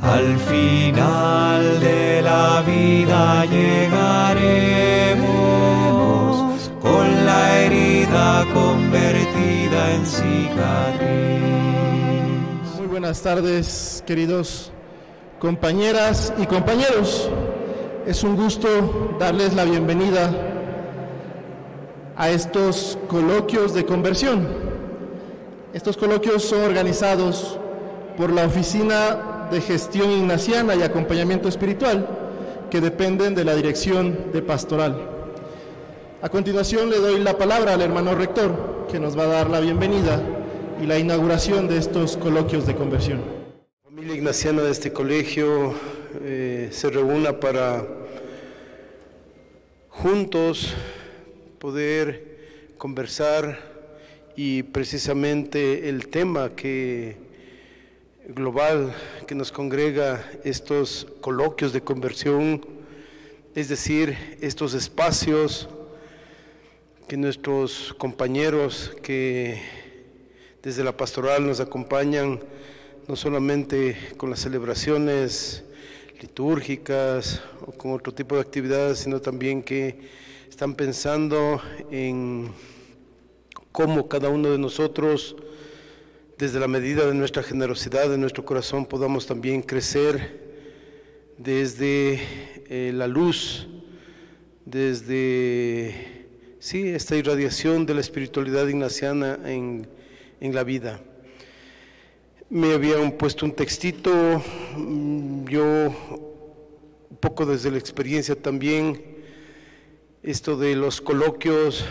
Al final de la vida llegaremos con la herida convertida en cicatriz. Muy buenas tardes, queridos compañeras y compañeros. Es un gusto darles la bienvenida a estos coloquios de conversión. Estos coloquios son organizados por la Oficina de Gestión Ignaciana y Acompañamiento Espiritual, que dependen de la Dirección de Pastoral. A continuación le doy la palabra al hermano rector, que nos va a dar la bienvenida y la inauguración de estos coloquios de conversión. La familia ignaciana de este colegio se reúna para juntos poder conversar, y precisamente el tema global que nos congrega estos coloquios de conversión, es decir, estos espacios que nuestros compañeros que desde la pastoral nos acompañan, no solamente con las celebraciones litúrgicas o con otro tipo de actividades, sino también que están pensando en cómo cada uno de nosotros, desde la medida de nuestra generosidad, de nuestro corazón, podamos también crecer desde la luz, desde esta irradiación de la espiritualidad ignaciana en la vida. Me habían puesto un textito, yo un poco desde la experiencia también, esto de los coloquios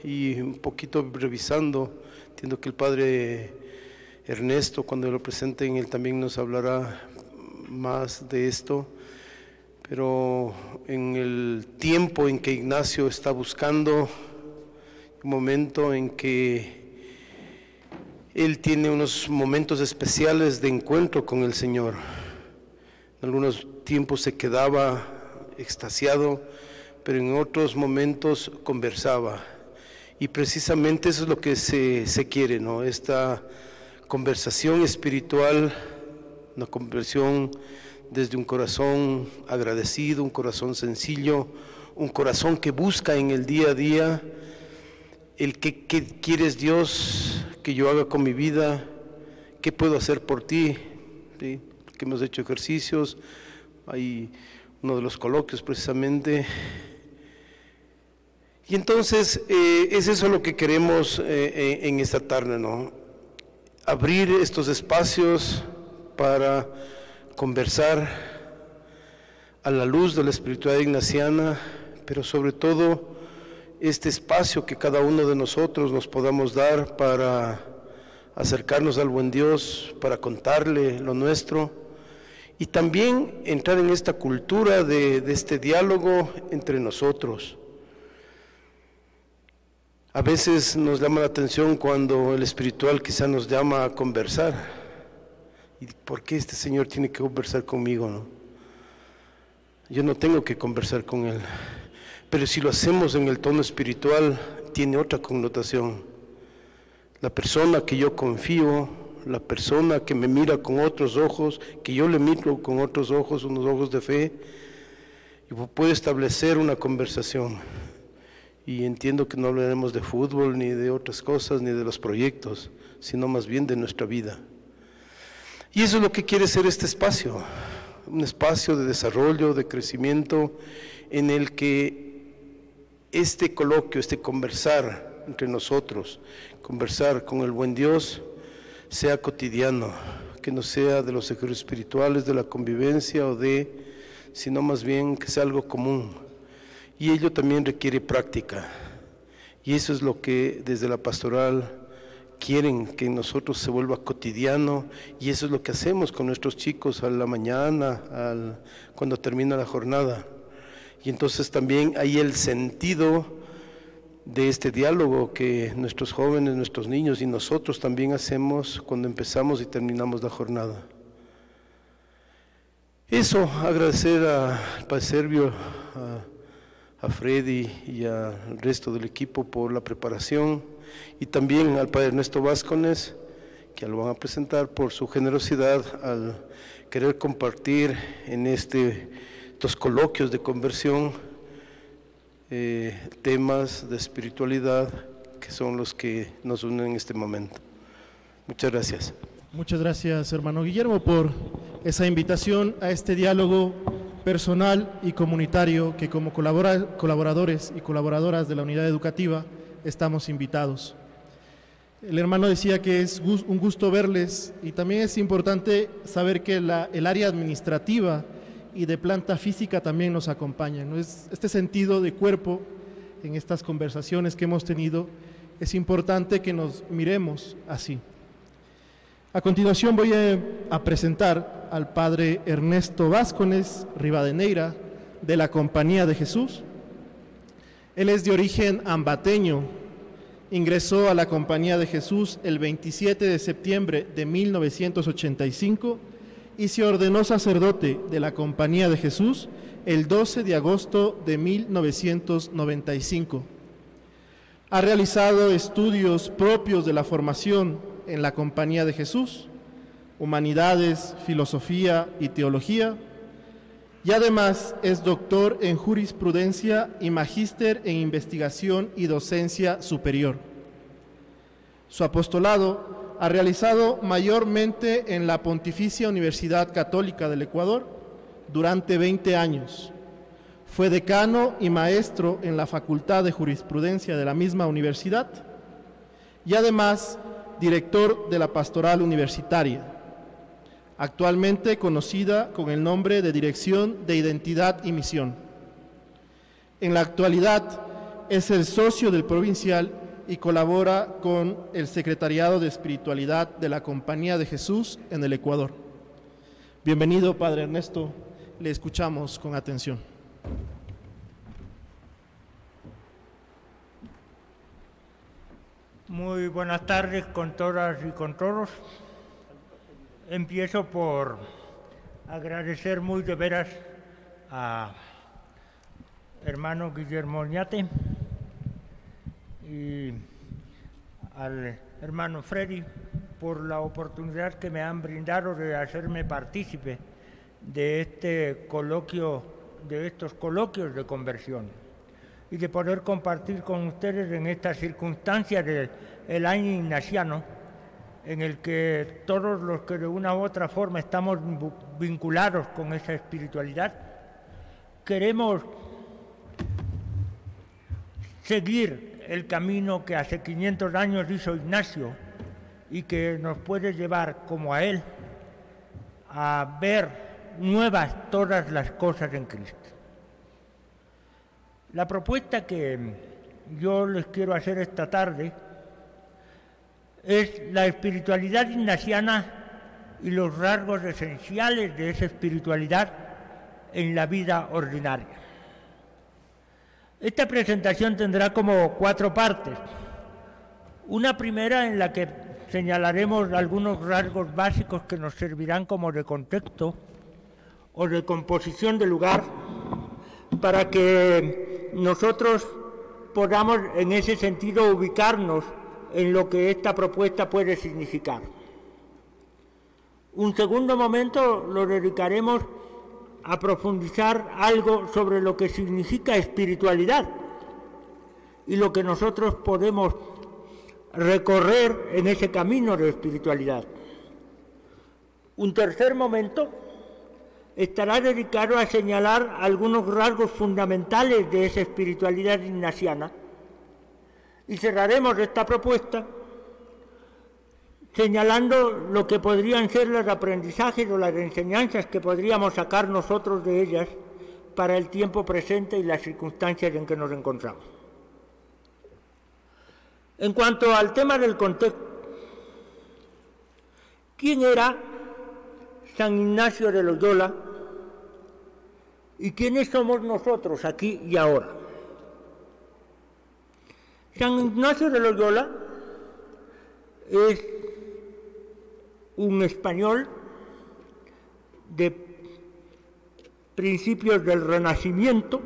y un poquito revisando, entiendo que el padre Ernesto, cuando lo presenten, él también nos hablará más de esto, pero en el tiempo en que Ignacio está buscando, un momento en que él tiene unos momentos especiales de encuentro con el Señor. En algunos tiempos se quedaba extasiado, pero en otros momentos conversaba. Y precisamente eso es lo que se quiere, ¿no? Esta conversación espiritual, una conversión desde un corazón agradecido, un corazón sencillo, un corazón que busca en el día a día el qué quieres, Dios, que yo haga con mi vida, qué puedo hacer por ti, ¿sí? Que hemos hecho ejercicios, hay uno de los coloquios precisamente. Y entonces es eso lo que queremos en esta tarde, ¿no? Abrir estos espacios para conversar a la luz de la espiritualidad ignaciana, pero sobre todo este espacio que cada uno de nosotros nos podamos dar para acercarnos al buen Dios, para contarle lo nuestro, y también entrar en esta cultura de este diálogo entre nosotros. A veces nos llama la atención cuando el espiritual quizá nos llama a conversar. ¿Y por qué este Señor tiene que conversar conmigo, no? Yo no tengo que conversar con Él. Pero si lo hacemos en el tono espiritual, tiene otra connotación. La persona que yo confío, la persona que me mira con otros ojos, que yo le miro con otros ojos, unos ojos de fe, y puede establecer una conversación. Y entiendo que no hablaremos de fútbol, ni de otras cosas, ni de los proyectos, sino más bien de nuestra vida. Y eso es lo que quiere ser este espacio, un espacio de desarrollo, de crecimiento, en el que este coloquio, este conversar entre nosotros, conversar con el buen Dios, sea cotidiano, que no sea de los ejercicios espirituales, de la convivencia sino más bien que sea algo común. Y ello también requiere práctica, y eso es lo que desde la pastoral quieren que en nosotros se vuelva cotidiano, y eso es lo que hacemos con nuestros chicos a la mañana, cuando termina la jornada. Y entonces también hay el sentido de este diálogo que nuestros jóvenes, nuestros niños y nosotros también hacemos cuando empezamos y terminamos la jornada. Eso, agradecer al Padre Servio, a Freddy y al resto del equipo por la preparación, y también al Padre Ernesto Vázquez, que lo van a presentar, por su generosidad al querer compartir en estos coloquios de conversión temas de espiritualidad que son los que nos unen en este momento. Muchas gracias. Muchas gracias, hermano Guillermo, por esa invitación a este diálogo personal y comunitario que como colaboradores y colaboradoras de la unidad educativa estamos invitados. El hermano decía que es un gusto verles, y también es importante saber que el área administrativa y de planta física también nos acompaña, ¿no? Este sentido de cuerpo en estas conversaciones que hemos tenido, es importante que nos miremos así. A continuación voy a presentar al padre Ernesto Vázquez Rivadeneira, de la Compañía de Jesús. Él es de origen ambateño, ingresó a la Compañía de Jesús el 27 de septiembre de 1985 y se ordenó sacerdote de la Compañía de Jesús el 12 de agosto de 1995. Ha realizado estudios propios de la formación en la Compañía de Jesús, humanidades, filosofía y teología, y además es doctor en jurisprudencia y magíster en investigación y docencia superior. Su apostolado ha realizado mayormente en la Pontificia Universidad Católica del Ecuador durante 20 años. Fue decano y maestro en la Facultad de Jurisprudencia de la misma universidad y además director de la Pastoral Universitaria, actualmente conocida con el nombre de Dirección de Identidad y Misión. En la actualidad es el socio del provincial y colabora con el Secretariado de Espiritualidad de la Compañía de Jesús en el Ecuador. Bienvenido, Padre Ernesto, le escuchamos con atención. Muy buenas tardes con todas y con todos. Empiezo por agradecer muy de veras a hermano Guillermo Oñate y al hermano Freddy por la oportunidad que me han brindado de hacerme partícipe de este coloquio, de estos coloquios de conversión, y de poder compartir con ustedes en estas circunstancias del año ignaciano, en el que todos los que de una u otra forma estamos vinculados con esa espiritualidad, queremos seguir el camino que hace 500 años hizo Ignacio y que nos puede llevar, como a él, a ver nuevas todas las cosas en Cristo. La propuesta que yo les quiero hacer esta tarde es la espiritualidad ignaciana y los rasgos esenciales de esa espiritualidad en la vida ordinaria. Esta presentación tendrá como 4 partes. Una primera en la que señalaremos algunos rasgos básicos que nos servirán como de contexto o de composición de lugar para que nosotros podamos en ese sentido ubicarnos en lo que esta propuesta puede significar. Un segundo momento lo dedicaremos a profundizar algo sobre lo que significa espiritualidad y lo que nosotros podemos recorrer en ese camino de espiritualidad. Un tercer momento estará dedicado a señalar algunos rasgos fundamentales de esa espiritualidad ignaciana y cerraremos esta propuesta señalando lo que podrían ser los aprendizajes o las enseñanzas que podríamos sacar nosotros de ellas para el tiempo presente y las circunstancias en que nos encontramos. En cuanto al tema del contexto, ¿quién era San Ignacio de Loyola y quiénes somos nosotros aquí y ahora? San Ignacio de Loyola es un español de principios del Renacimiento,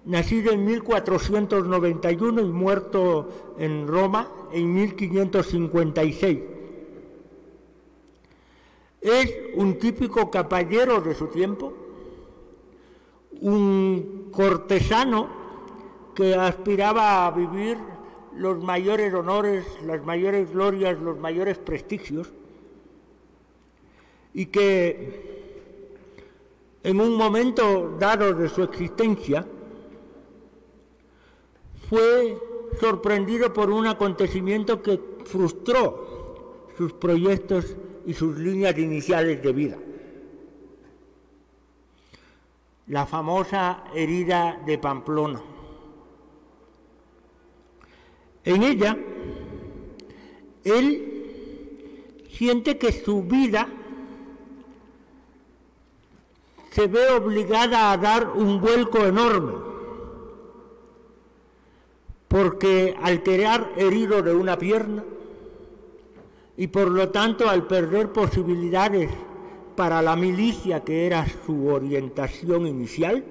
nacido en 1491 y muerto en Roma en 1556. Es un típico caballero de su tiempo, un cortesano que aspiraba a vivir los mayores honores, las mayores glorias, los mayores prestigios, y que en un momento dado de su existencia fue sorprendido por un acontecimiento que frustró sus proyectos y sus líneas iniciales de vida. La famosa herida de Pamplona. En ella, él siente que su vida se ve obligada a dar un vuelco enorme, porque al quedar herido de una pierna y por lo tanto al perder posibilidades para la milicia, que era su orientación inicial,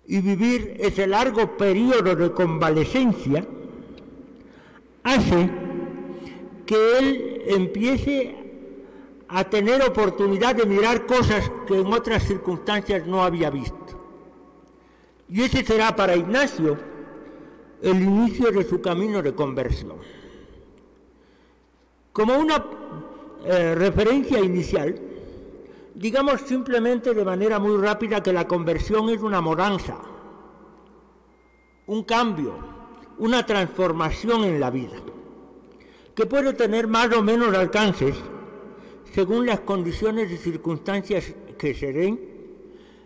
y vivir ese largo periodo de convalecencia, hace que él empiece a tener oportunidad de mirar cosas que en otras circunstancias no había visto. Y ese será para Ignacio el inicio de su camino de conversión. Como una referencia inicial, digamos simplemente de manera muy rápida que la conversión es una mudanza, un cambio, una transformación en la vida, que puede tener más o menos alcances según las condiciones y circunstancias que se den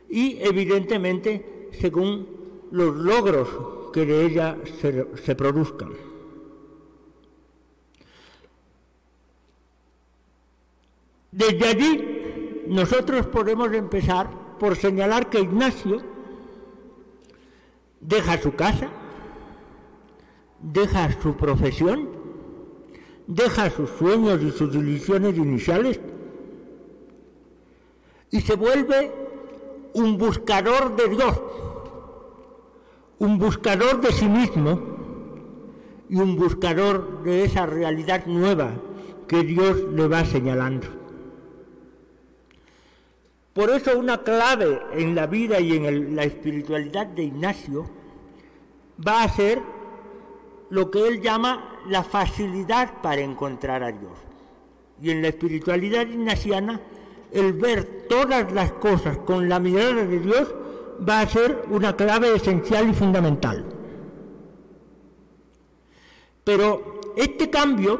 y, evidentemente, según los logros que de ella se produzcan. Desde allí, nosotros podemos empezar por señalar que Ignacio deja su casa, deja su profesión, deja sus sueños y sus ilusiones iniciales y se vuelve un buscador de Dios, un buscador de sí mismo y un buscador de esa realidad nueva que Dios le va señalando. Por eso una clave en la vida y en la espiritualidad de Ignacio va a ser lo que él llama la facilidad para encontrar a Dios. Y en la espiritualidad ignaciana, el ver todas las cosas con la mirada de Dios va a ser una clave esencial y fundamental. Pero este cambio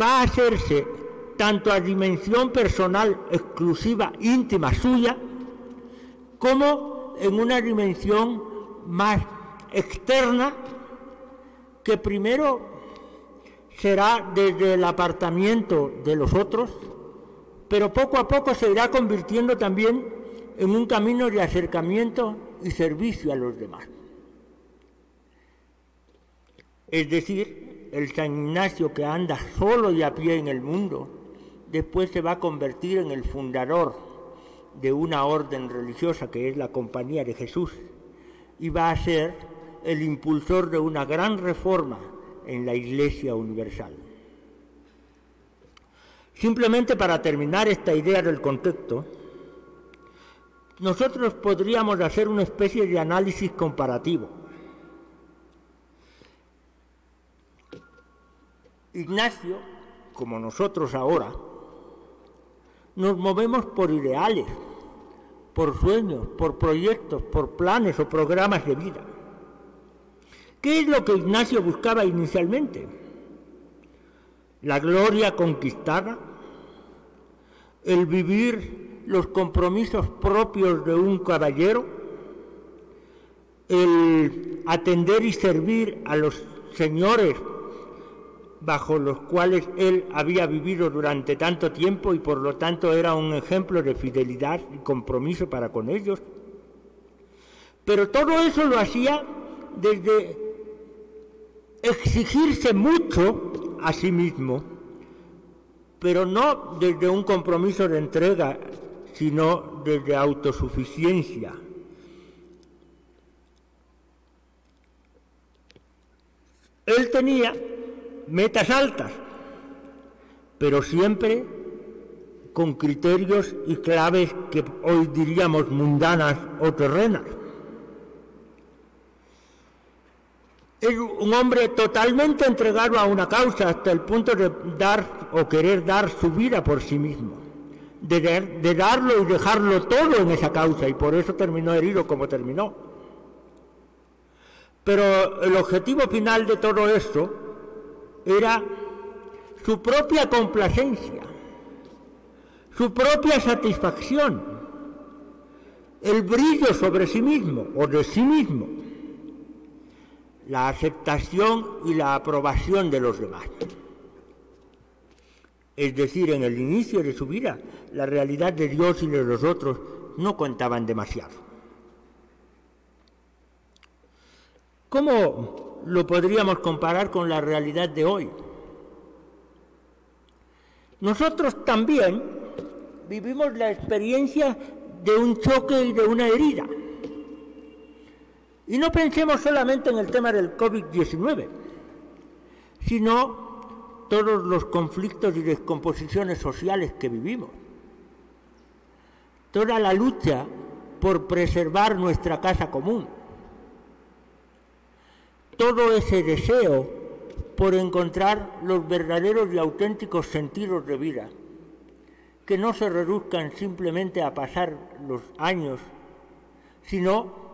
va a hacerse tanto a dimensión personal, exclusiva, íntima, suya, como en una dimensión más externa, que primero será desde el apartamiento de los otros, pero poco a poco se irá convirtiendo también en un camino de acercamiento y servicio a los demás. Es decir, el San Ignacio que anda solo y a pie en el mundo, después se va a convertir en el fundador de una orden religiosa que es la Compañía de Jesús y va a ser el impulsor de una gran reforma en la Iglesia Universal. Simplemente para terminar esta idea del contexto, nosotros podríamos hacer una especie de análisis comparativo. Ignacio, como nosotros ahora, nos movemos por ideales, por sueños, por proyectos, por planes o programas de vida. ¿Qué es lo que Ignacio buscaba inicialmente? La gloria conquistada, el vivir los compromisos propios de un caballero, el atender y servir a los señores bajo los cuales él había vivido durante tanto tiempo y por lo tanto era un ejemplo de fidelidad y compromiso para con ellos. Pero todo eso lo hacía desde exigirse mucho a sí mismo, pero no desde un compromiso de entrega, sino desde autosuficiencia. Él tenía metas altas, pero siempre con criterios y claves que hoy diríamos mundanas o terrenas. Es un hombre totalmente entregado a una causa hasta el punto de dar o querer dar su vida por sí mismo, de darlo y dejarlo todo en esa causa, y por eso terminó herido como terminó. Pero el objetivo final de todo esto era su propia complacencia, su propia satisfacción, el brillo sobre sí mismo o de sí mismo, la aceptación y la aprobación de los demás. Es decir, en el inicio de su vida, la realidad de Dios y de los otros no contaban demasiado. ¿Cómo lo podríamos comparar con la realidad de hoy? Nosotros también vivimos la experiencia de un choque y de una herida. Y no pensemos solamente en el tema del COVID-19, sino todos los conflictos y descomposiciones sociales que vivimos. Toda la lucha por preservar nuestra casa común. Todo ese deseo por encontrar los verdaderos y auténticos sentidos de vida, que no se reduzcan simplemente a pasar los años, sino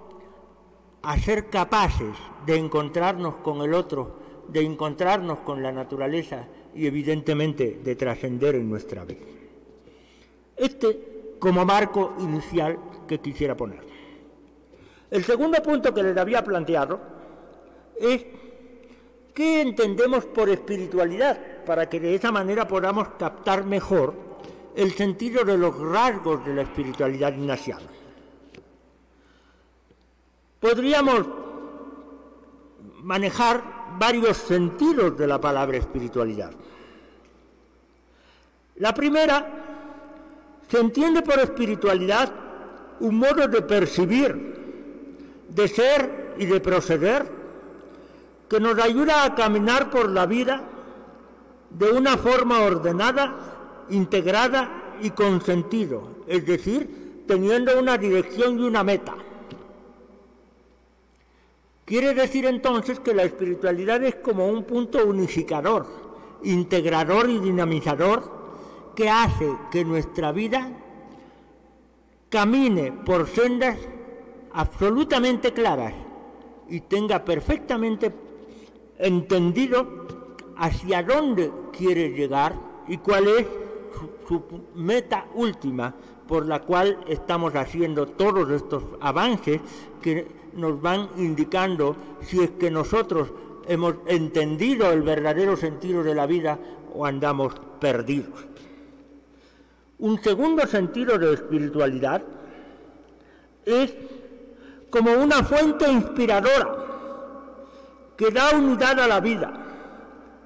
a ser capaces de encontrarnos con el otro, de encontrarnos con la naturaleza y evidentemente de trascender en nuestra vida. Este como marco inicial que quisiera poner. El segundo punto que les había planteado es qué entendemos por espiritualidad, para que de esa manera podamos captar mejor el sentido de los rasgos de la espiritualidad ignaciana. Podríamos manejar varios sentidos de la palabra espiritualidad. La primera, se entiende por espiritualidad un modo de percibir, de ser y de proceder que nos ayuda a caminar por la vida de una forma ordenada, integrada y con sentido, es decir, teniendo una dirección y una meta. Quiere decir entonces que la espiritualidad es como un punto unificador, integrador y dinamizador que hace que nuestra vida camine por sendas absolutamente claras y tenga perfectamente entendido hacia dónde quiere llegar y cuál es su meta última por la cual estamos haciendo todos estos avances que nos van indicando si es que nosotros hemos entendido el verdadero sentido de la vida o andamos perdidos. Un segundo sentido de espiritualidad es como una fuente inspiradora que da unidad a la vida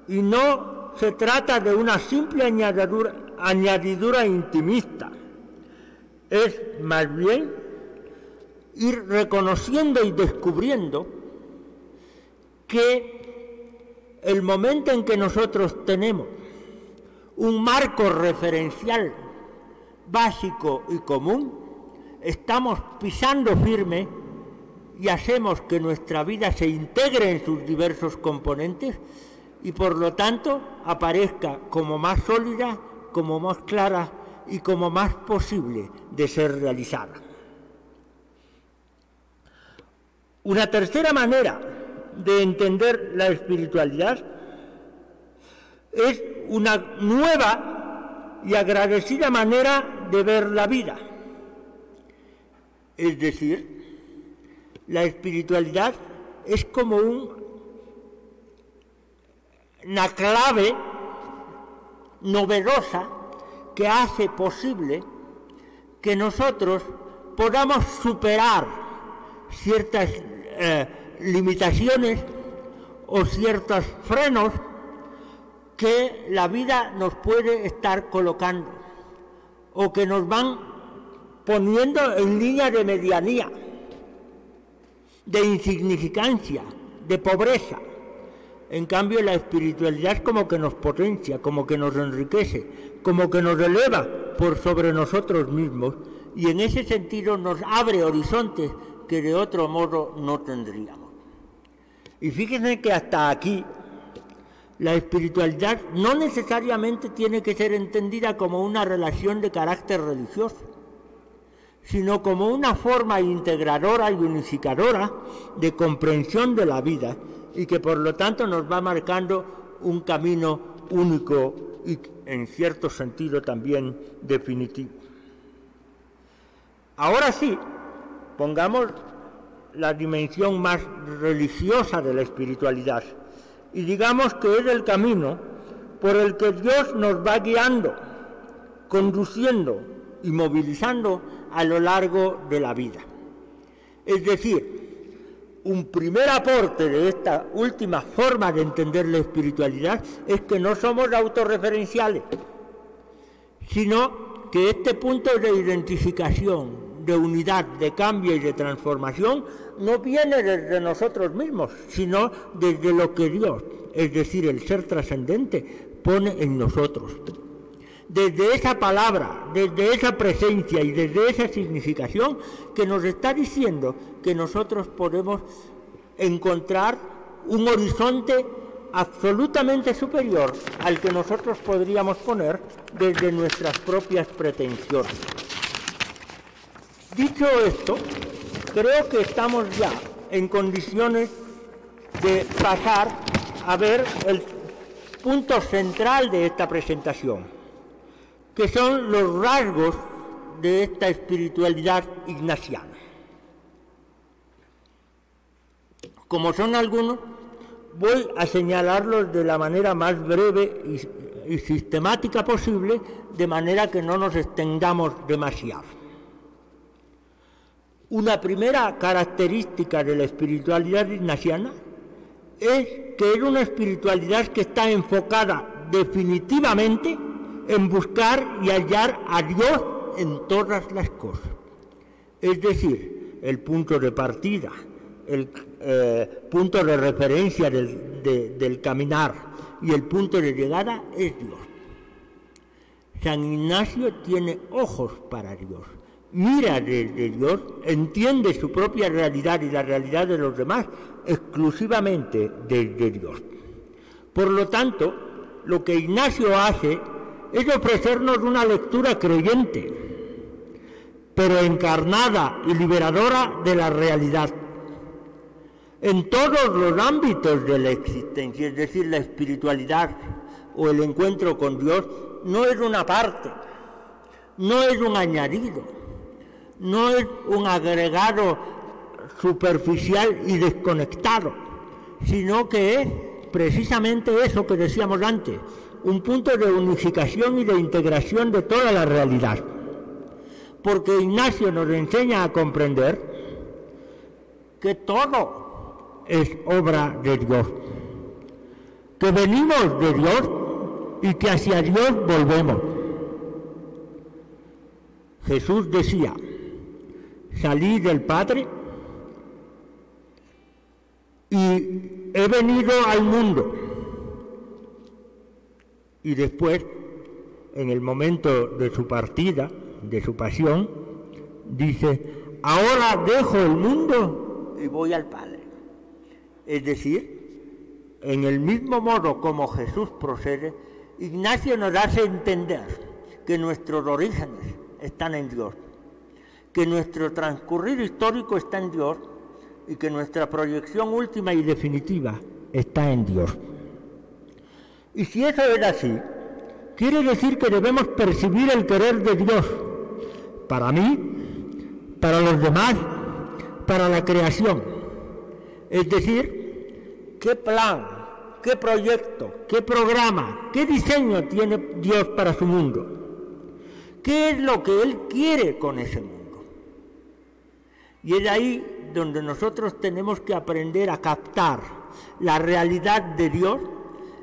y no se trata de una simple añadidura intimista. Es más bien ir reconociendo y descubriendo que el momento en que nosotros tenemos un marco referencial básico y común, estamos pisando firme y hacemos que nuestra vida se integre en sus diversos componentes y por lo tanto aparezca como más sólida, como más clara y como más posible de ser realizada. Una tercera manera de entender la espiritualidad es una nueva y agradecida manera de ver la vida. Es decir, la espiritualidad es como una clave novedosa que hace posible que nosotros podamos superar ciertas limitaciones o ciertos frenos que la vida nos puede estar colocando o que nos van poniendo en línea de medianía, de insignificancia, de pobreza. En cambio, la espiritualidad como que nos potencia, como que nos enriquece, como que nos eleva por sobre nosotros mismos, y en ese sentido nos abre horizontes que de otro modo no tendríamos. Y fíjense que hasta aquí la espiritualidad no necesariamente tiene que ser entendida como una relación de carácter religioso, sino como una forma integradora y unificadora de comprensión de la vida, y que por lo tanto nos va marcando un camino único y en cierto sentido también definitivo. Ahora sí, pongamos la dimensión más religiosa de la espiritualidad y digamos que es el camino por el que Dios nos va guiando, conduciendo y movilizando a lo largo de la vida. Es decir, un primer aporte de esta última forma de entender la espiritualidad es que no somos autorreferenciales, sino que este punto de identificación, de unidad, de cambio y de transformación no viene desde nosotros mismos, sino desde lo que Dios, es decir, el ser trascendente, pone en nosotros. Desde esa palabra, desde esa presencia y desde esa significación que nos está diciendo que nosotros podemos encontrar un horizonte absolutamente superior al que nosotros podríamos poner desde nuestras propias pretensiones. Dicho esto, creo que estamos ya en condiciones de pasar a ver el punto central de esta presentación, que son los rasgos de esta espiritualidad ignaciana. Como son algunos, voy a señalarlos de la manera más breve y sistemática posible, de manera que no nos extendamos demasiado. Una primera característica de la espiritualidad ignaciana es que es una espiritualidad que está enfocada definitivamente en buscar y hallar a Dios en todas las cosas. Es decir, el punto de partida, el punto de referencia del caminar y el punto de llegada es Dios. San Ignacio tiene ojos para Dios, mira desde Dios, entiende su propia realidad y la realidad de los demás exclusivamente desde Dios. Por lo tanto, lo que Ignacio hace es ofrecernos una lectura creyente, pero encarnada y liberadora de la realidad, en todos los ámbitos de la existencia. Es decir, la espiritualidad o el encuentro con Dios no es una parte, no es un añadido, no es un agregado superficial y desconectado, sino que es precisamente eso que decíamos antes, un punto de unificación y de integración de toda la realidad. Porque Ignacio nos enseña a comprender que todo es obra de Dios, que venimos de Dios y que hacia Dios volvemos. Jesús decía: salí del Padre y he venido al mundo. Y después, en el momento de su partida, de su pasión, dice: ahora dejo el mundo y voy al Padre. Es decir, en el mismo modo como Jesús procede, Ignacio nos hace entender que nuestros orígenes están en Dios, que nuestro transcurrir histórico está en Dios y que nuestra proyección última y definitiva está en Dios. Y si eso es así, quiere decir que debemos percibir el querer de Dios para mí, para los demás, para la creación. Es decir, qué plan, qué proyecto, qué programa, qué diseño tiene Dios para su mundo. ¿Qué es lo que Él quiere con ese mundo? Y es ahí donde nosotros tenemos que aprender a captar la realidad de Dios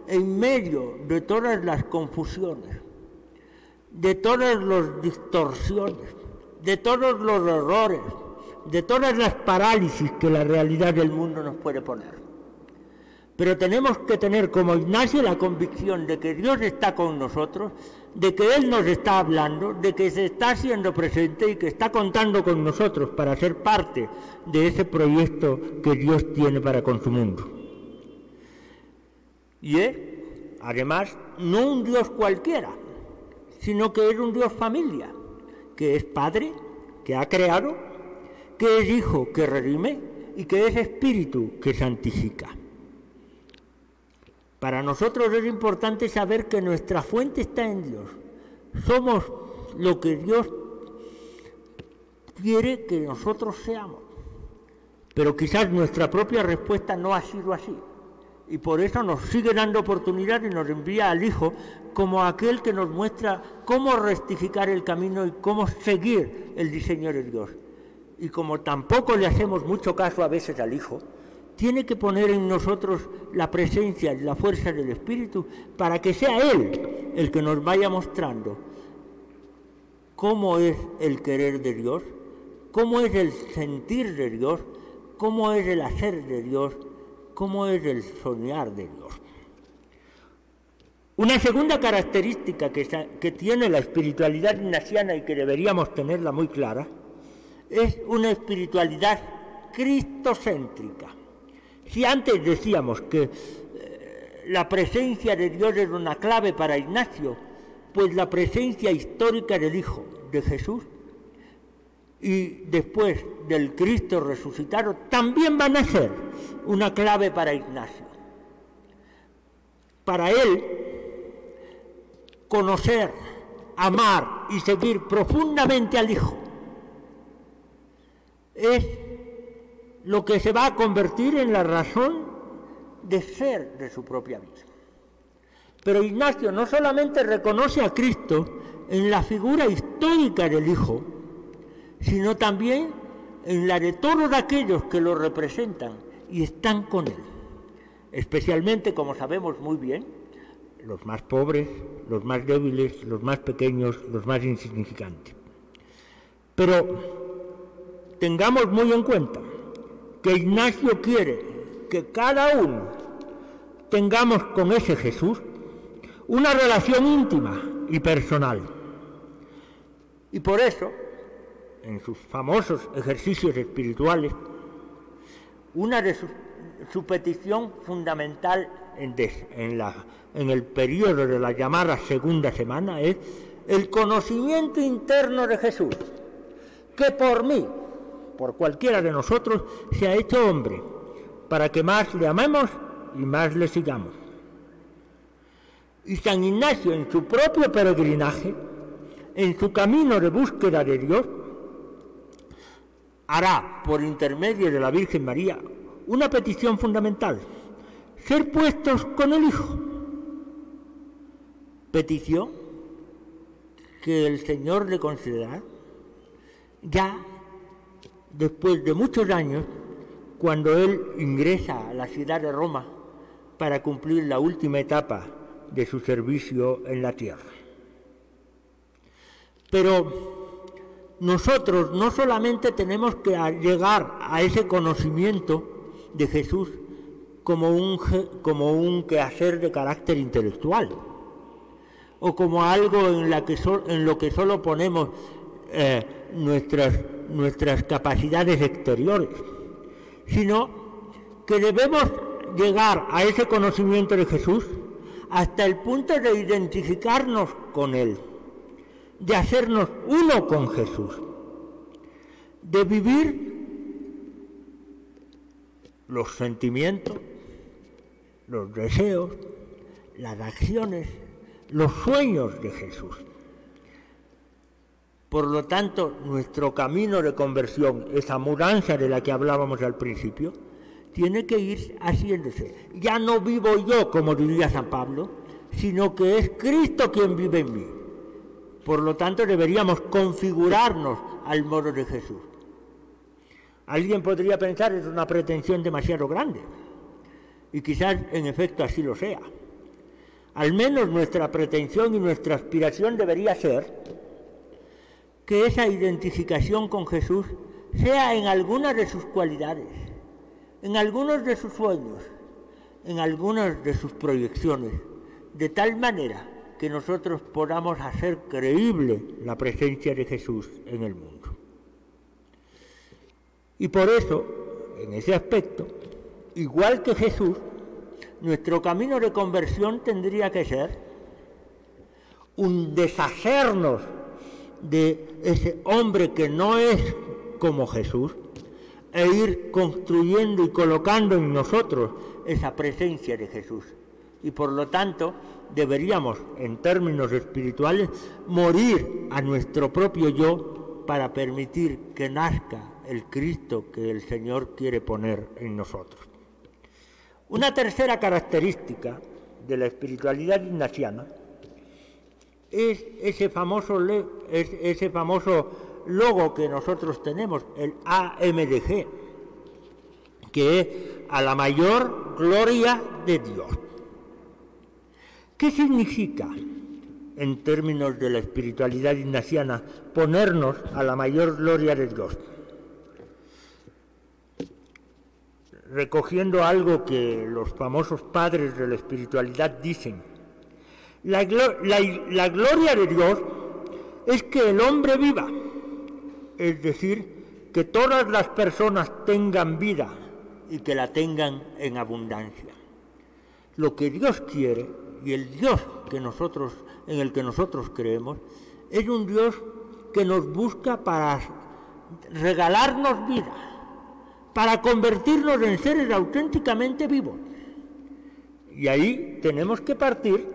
en medio de todas las confusiones, de todas las distorsiones, de todos los errores, de todas las parálisis que la realidad del mundo nos puede poner. Pero tenemos que tener como Ignacio la convicción de que Dios está con nosotros, de que Él nos está hablando, de que se está haciendo presente y que está contando con nosotros para ser parte de ese proyecto que Dios tiene para con su mundo. Y es, además, no un Dios cualquiera, sino que es un Dios familia, que es Padre, que ha creado, que es Hijo, que redime, y que es Espíritu, que santifica. Para nosotros es importante saber que nuestra fuente está en Dios. Somos lo que Dios quiere que nosotros seamos. Pero quizás nuestra propia respuesta no ha sido así. Y por eso nos sigue dando oportunidad y nos envía al Hijo como aquel que nos muestra cómo rectificar el camino y cómo seguir el diseño de Dios. Y como tampoco le hacemos mucho caso a veces al Hijo, tiene que poner en nosotros la presencia y la fuerza del Espíritu para que sea Él el que nos vaya mostrando cómo es el querer de Dios, cómo es el sentir de Dios, cómo es el hacer de Dios, cómo es el soñar de Dios. Una segunda característica que tiene la espiritualidad ignaciana y que deberíamos tenerla muy clara es una espiritualidad cristocéntrica. Si antes decíamos que la presencia de Dios era una clave para Ignacio, pues la presencia histórica del Hijo, de Jesús, y después del Cristo resucitado, también van a ser una clave para Ignacio. Para él, conocer, amar y seguir profundamente al Hijo es lo que se va a convertir en la razón de ser de su propia vida. Pero Ignacio no solamente reconoce a Cristo en la figura histórica del Hijo, sino también en la de todos aquellos que lo representan y están con Él. Especialmente, como sabemos muy bien, los más pobres, los más débiles, los más pequeños, los más insignificantes. Pero tengamos muy en cuenta que Ignacio quiere que cada uno tengamos con ese Jesús una relación íntima y personal. Y por eso, en sus famosos ejercicios espirituales, una de su petición fundamental en el periodo de la llamada segunda semana es el conocimiento interno de Jesús, que por mí, por cualquiera de nosotros, se ha hecho hombre, para que más le amemos y más le sigamos. Y San Ignacio, en su propio peregrinaje, en su camino de búsqueda de Dios, hará, por intermedio de la Virgen María, una petición fundamental: ser puestos con el Hijo. Petición que el Señor le concederá ya después de muchos años, cuando Él ingresa a la ciudad de Roma para cumplir la última etapa de su servicio en la tierra. Pero nosotros no solamente tenemos que llegar a ese conocimiento de Jesús como un quehacer de carácter intelectual, o como algo en lo que solo ponemos nuestras capacidades exteriores, sino que debemos llegar a ese conocimiento de Jesús hasta el punto de identificarnos con Él, de hacernos uno con Jesús, de vivir los sentimientos, los deseos, las acciones, los sueños de Jesús. Por lo tanto, nuestro camino de conversión, esa mudanza de la que hablábamos al principio, tiene que ir haciéndose. Ya no vivo yo, como diría San Pablo, sino que es Cristo quien vive en mí. Por lo tanto, deberíamos configurarnos al modo de Jesús. Alguien podría pensar que es una pretensión demasiado grande, y quizás en efecto así lo sea. Al menos nuestra pretensión y nuestra aspiración debería ser que esa identificación con Jesús sea en algunas de sus cualidades, en algunos de sus sueños, en algunas de sus proyecciones, de tal manera que nosotros podamos hacer creíble la presencia de Jesús en el mundo. Y por eso, en ese aspecto, igual que Jesús, nuestro camino de conversión tendría que ser un deshacernos de ese hombre que no es como Jesús e ir construyendo y colocando en nosotros esa presencia de Jesús. Y por lo tanto, deberíamos, en términos espirituales, morir a nuestro propio yo para permitir que nazca el Cristo que el Señor quiere poner en nosotros. Una tercera característica de la espiritualidad ignaciana es ese famoso logo que nosotros tenemos, el AMDG, que es a la mayor gloria de Dios. ¿Qué significa, en términos de la espiritualidad ignaciana, ponernos a la mayor gloria de Dios? Recogiendo algo que los famosos padres de la espiritualidad dicen, la gloria de Dios es que el hombre viva, es decir, que todas las personas tengan vida y que la tengan en abundancia. Lo que Dios quiere, y el Dios en el que nosotros creemos, es un Dios que nos busca para regalarnos vida, para convertirnos en seres auténticamente vivos. Y ahí tenemos que partir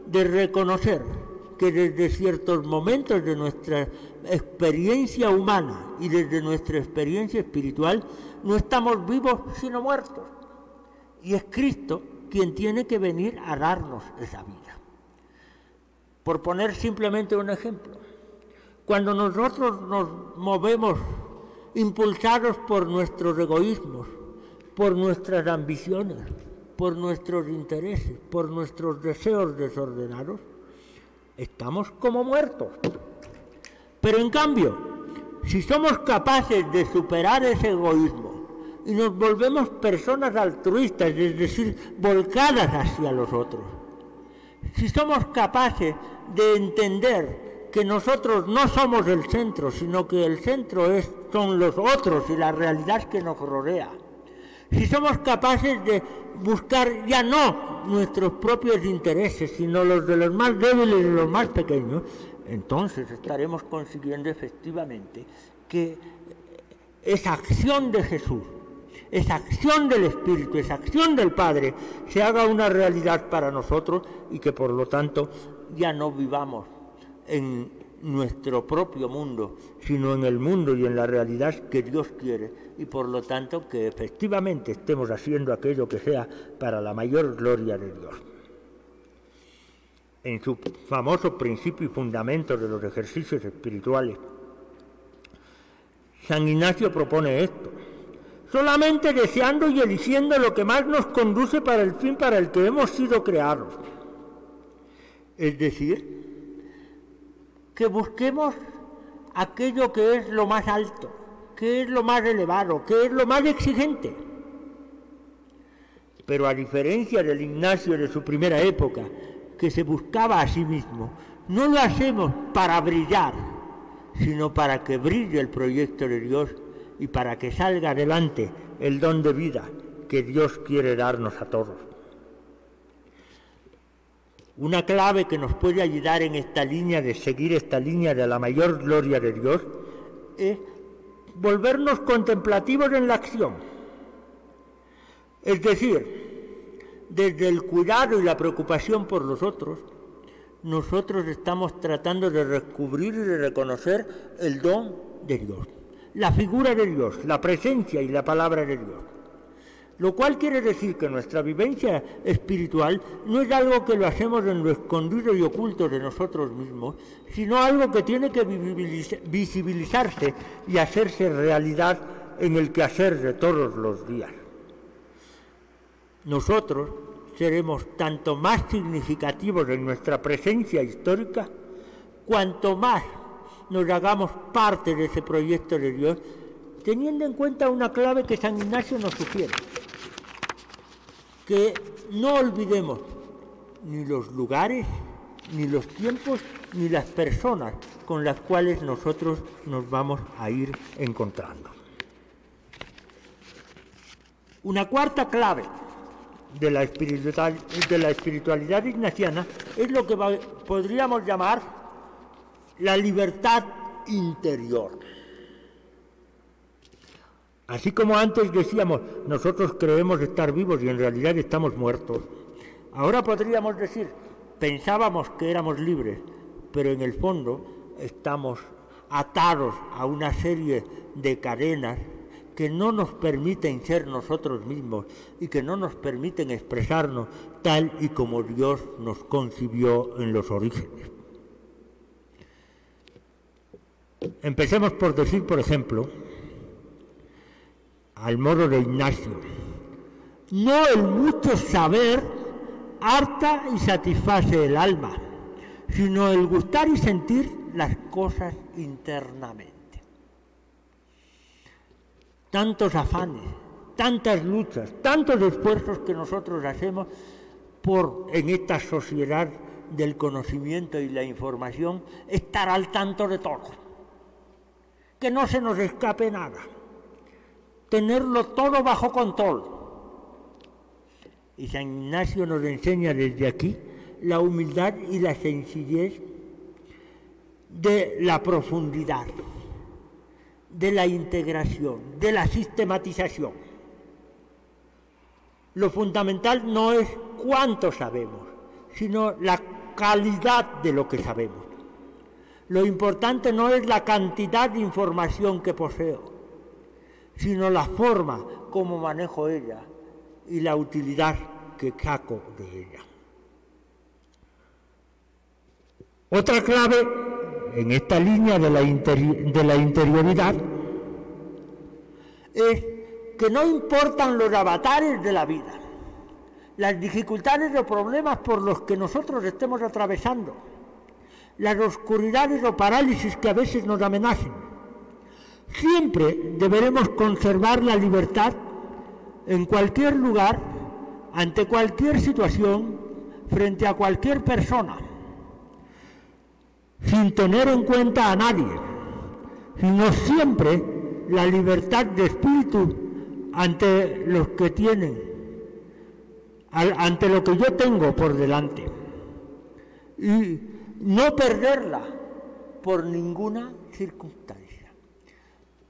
de reconocer que desde ciertos momentos de nuestra experiencia humana y desde nuestra experiencia espiritual no estamos vivos sino muertos. Y es Cristo quien tiene que venir a darnos esa vida. Por poner simplemente un ejemplo, cuando nosotros nos movemos impulsados por nuestros egoísmos, por nuestras ambiciones, por nuestros intereses, por nuestros deseos desordenados, estamos como muertos. Pero en cambio, si somos capaces de superar ese egoísmo y nos volvemos personas altruistas, es decir, volcadas hacia los otros, si somos capaces de entender que nosotros no somos el centro, sino que el centro son los otros y la realidad que nos rodea, si somos capaces de buscar ya no nuestros propios intereses, sino los de los más débiles y los más pequeños, entonces estaremos consiguiendo efectivamente que esa acción de Jesús, esa acción del Espíritu, esa acción del Padre, se haga una realidad para nosotros y que por lo tanto ya no vivamos en nuestro propio mundo, sino en el mundo y en la realidad que Dios quiere, y por lo tanto que efectivamente estemos haciendo aquello que sea para la mayor gloria de Dios. En su famoso principio y fundamento de los ejercicios espirituales, San Ignacio propone esto: solamente deseando y eligiendo lo que más nos conduce para el fin para el que hemos sido creados. Es decir, que busquemos aquello que es lo más alto, que es lo más elevado, que es lo más exigente. Pero a diferencia del Ignacio de su primera época, que se buscaba a sí mismo, no lo hacemos para brillar, sino para que brille el proyecto de Dios y para que salga adelante el don de vida que Dios quiere darnos a todos. Una clave que nos puede ayudar en esta línea de seguir esta línea de la mayor gloria de Dios es volvernos contemplativos en la acción. Es decir, desde el cuidado y la preocupación por los otros, nosotros estamos tratando de descubrir y de reconocer el don de Dios, la figura de Dios, la presencia y la palabra de Dios. Lo cual quiere decir que nuestra vivencia espiritual no es algo que lo hacemos en lo escondido y oculto de nosotros mismos, sino algo que tiene que visibilizarse y hacerse realidad en el quehacer de todos los días. Nosotros seremos tanto más significativos en nuestra presencia histórica, cuanto más nos hagamos parte de ese proyecto de Dios, teniendo en cuenta una clave que San Ignacio nos sugiere, que no olvidemos ni los lugares, ni los tiempos, ni las personas con las cuales nosotros nos vamos a ir encontrando. Una cuarta clave de la espiritualidad ignaciana es lo que podríamos llamar la libertad interior. Así como antes decíamos, nosotros creemos estar vivos y en realidad estamos muertos, ahora podríamos decir, pensábamos que éramos libres, pero en el fondo estamos atados a una serie de cadenas que no nos permiten ser nosotros mismos y que no nos permiten expresarnos tal y como Dios nos concibió en los orígenes. Empecemos por decir, por ejemplo, al modo de Ignacio, no el mucho saber harta y satisface el alma, sino el gustar y sentir las cosas internamente. Tantos afanes, tantas luchas, tantos esfuerzos que nosotros hacemos por, en esta sociedad del conocimiento y la información, estar al tanto de todo, que no se nos escape nada, tenerlo todo bajo control. Y San Ignacio nos enseña desde aquí la humildad y la sencillez de la profundidad, de la integración, de la sistematización. Lo fundamental no es cuánto sabemos, sino la calidad de lo que sabemos. Lo importante no es la cantidad de información que poseo, sino la forma como manejo ella y la utilidad que saco de ella. Otra clave en esta línea de la interioridad es que no importan los avatares de la vida, las dificultades o problemas por los que nosotros estemos atravesando, las oscuridades o parálisis que a veces nos amenacen. Siempre deberemos conservar la libertad en cualquier lugar, ante cualquier situación, frente a cualquier persona, sin tener en cuenta a nadie, sino siempre la libertad de espíritu ante los que tienen, ante lo que yo tengo por delante, y no perderla por ninguna circunstancia.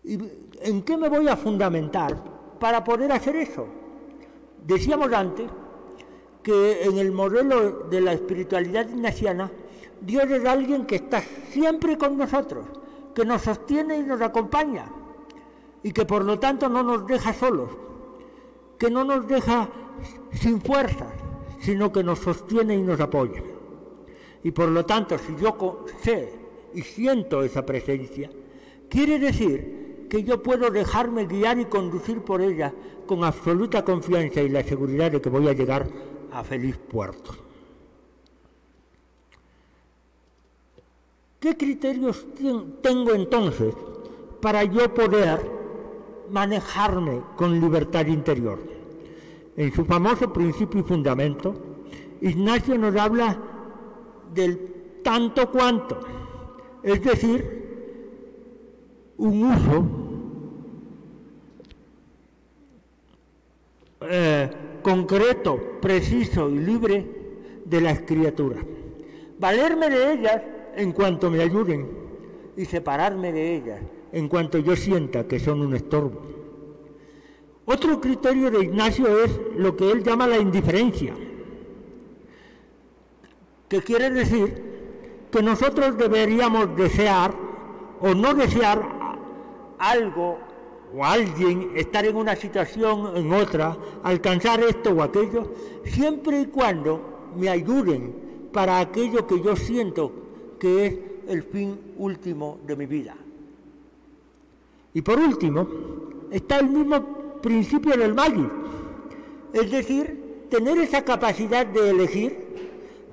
¿Y en qué me voy a fundamentar para poder hacer eso? Decíamos antes que en el modelo de la espiritualidad ignaciana, Dios es alguien que está siempre con nosotros, que nos sostiene y nos acompaña, y que por lo tanto no nos deja solos, que no nos deja sin fuerzas, sino que nos sostiene y nos apoya. Y por lo tanto, si yo sé y siento esa presencia, quiere decir que yo puedo dejarme guiar y conducir por ella con absoluta confianza y la seguridad de que voy a llegar a feliz puerto. ¿Qué criterios tengo entonces para yo poder manejarme con libertad interior? En su famoso principio y fundamento, Ignacio nos habla del tanto cuanto, es decir, un uso concreto, preciso y libre de las criaturas. Valerme de ellas en cuanto me ayuden y separarme de ellas en cuanto yo sienta que son un estorbo. Otro criterio de Ignacio es lo que él llama la indiferencia, que quiere decir que nosotros deberíamos desear o no desear algo o alguien, estar en una situación, en otra, alcanzar esto o aquello, siempre y cuando me ayuden para aquello que yo siento que es el fin último de mi vida. Y por último, está el mismo principio del Maggi, es decir, tener esa capacidad de elegir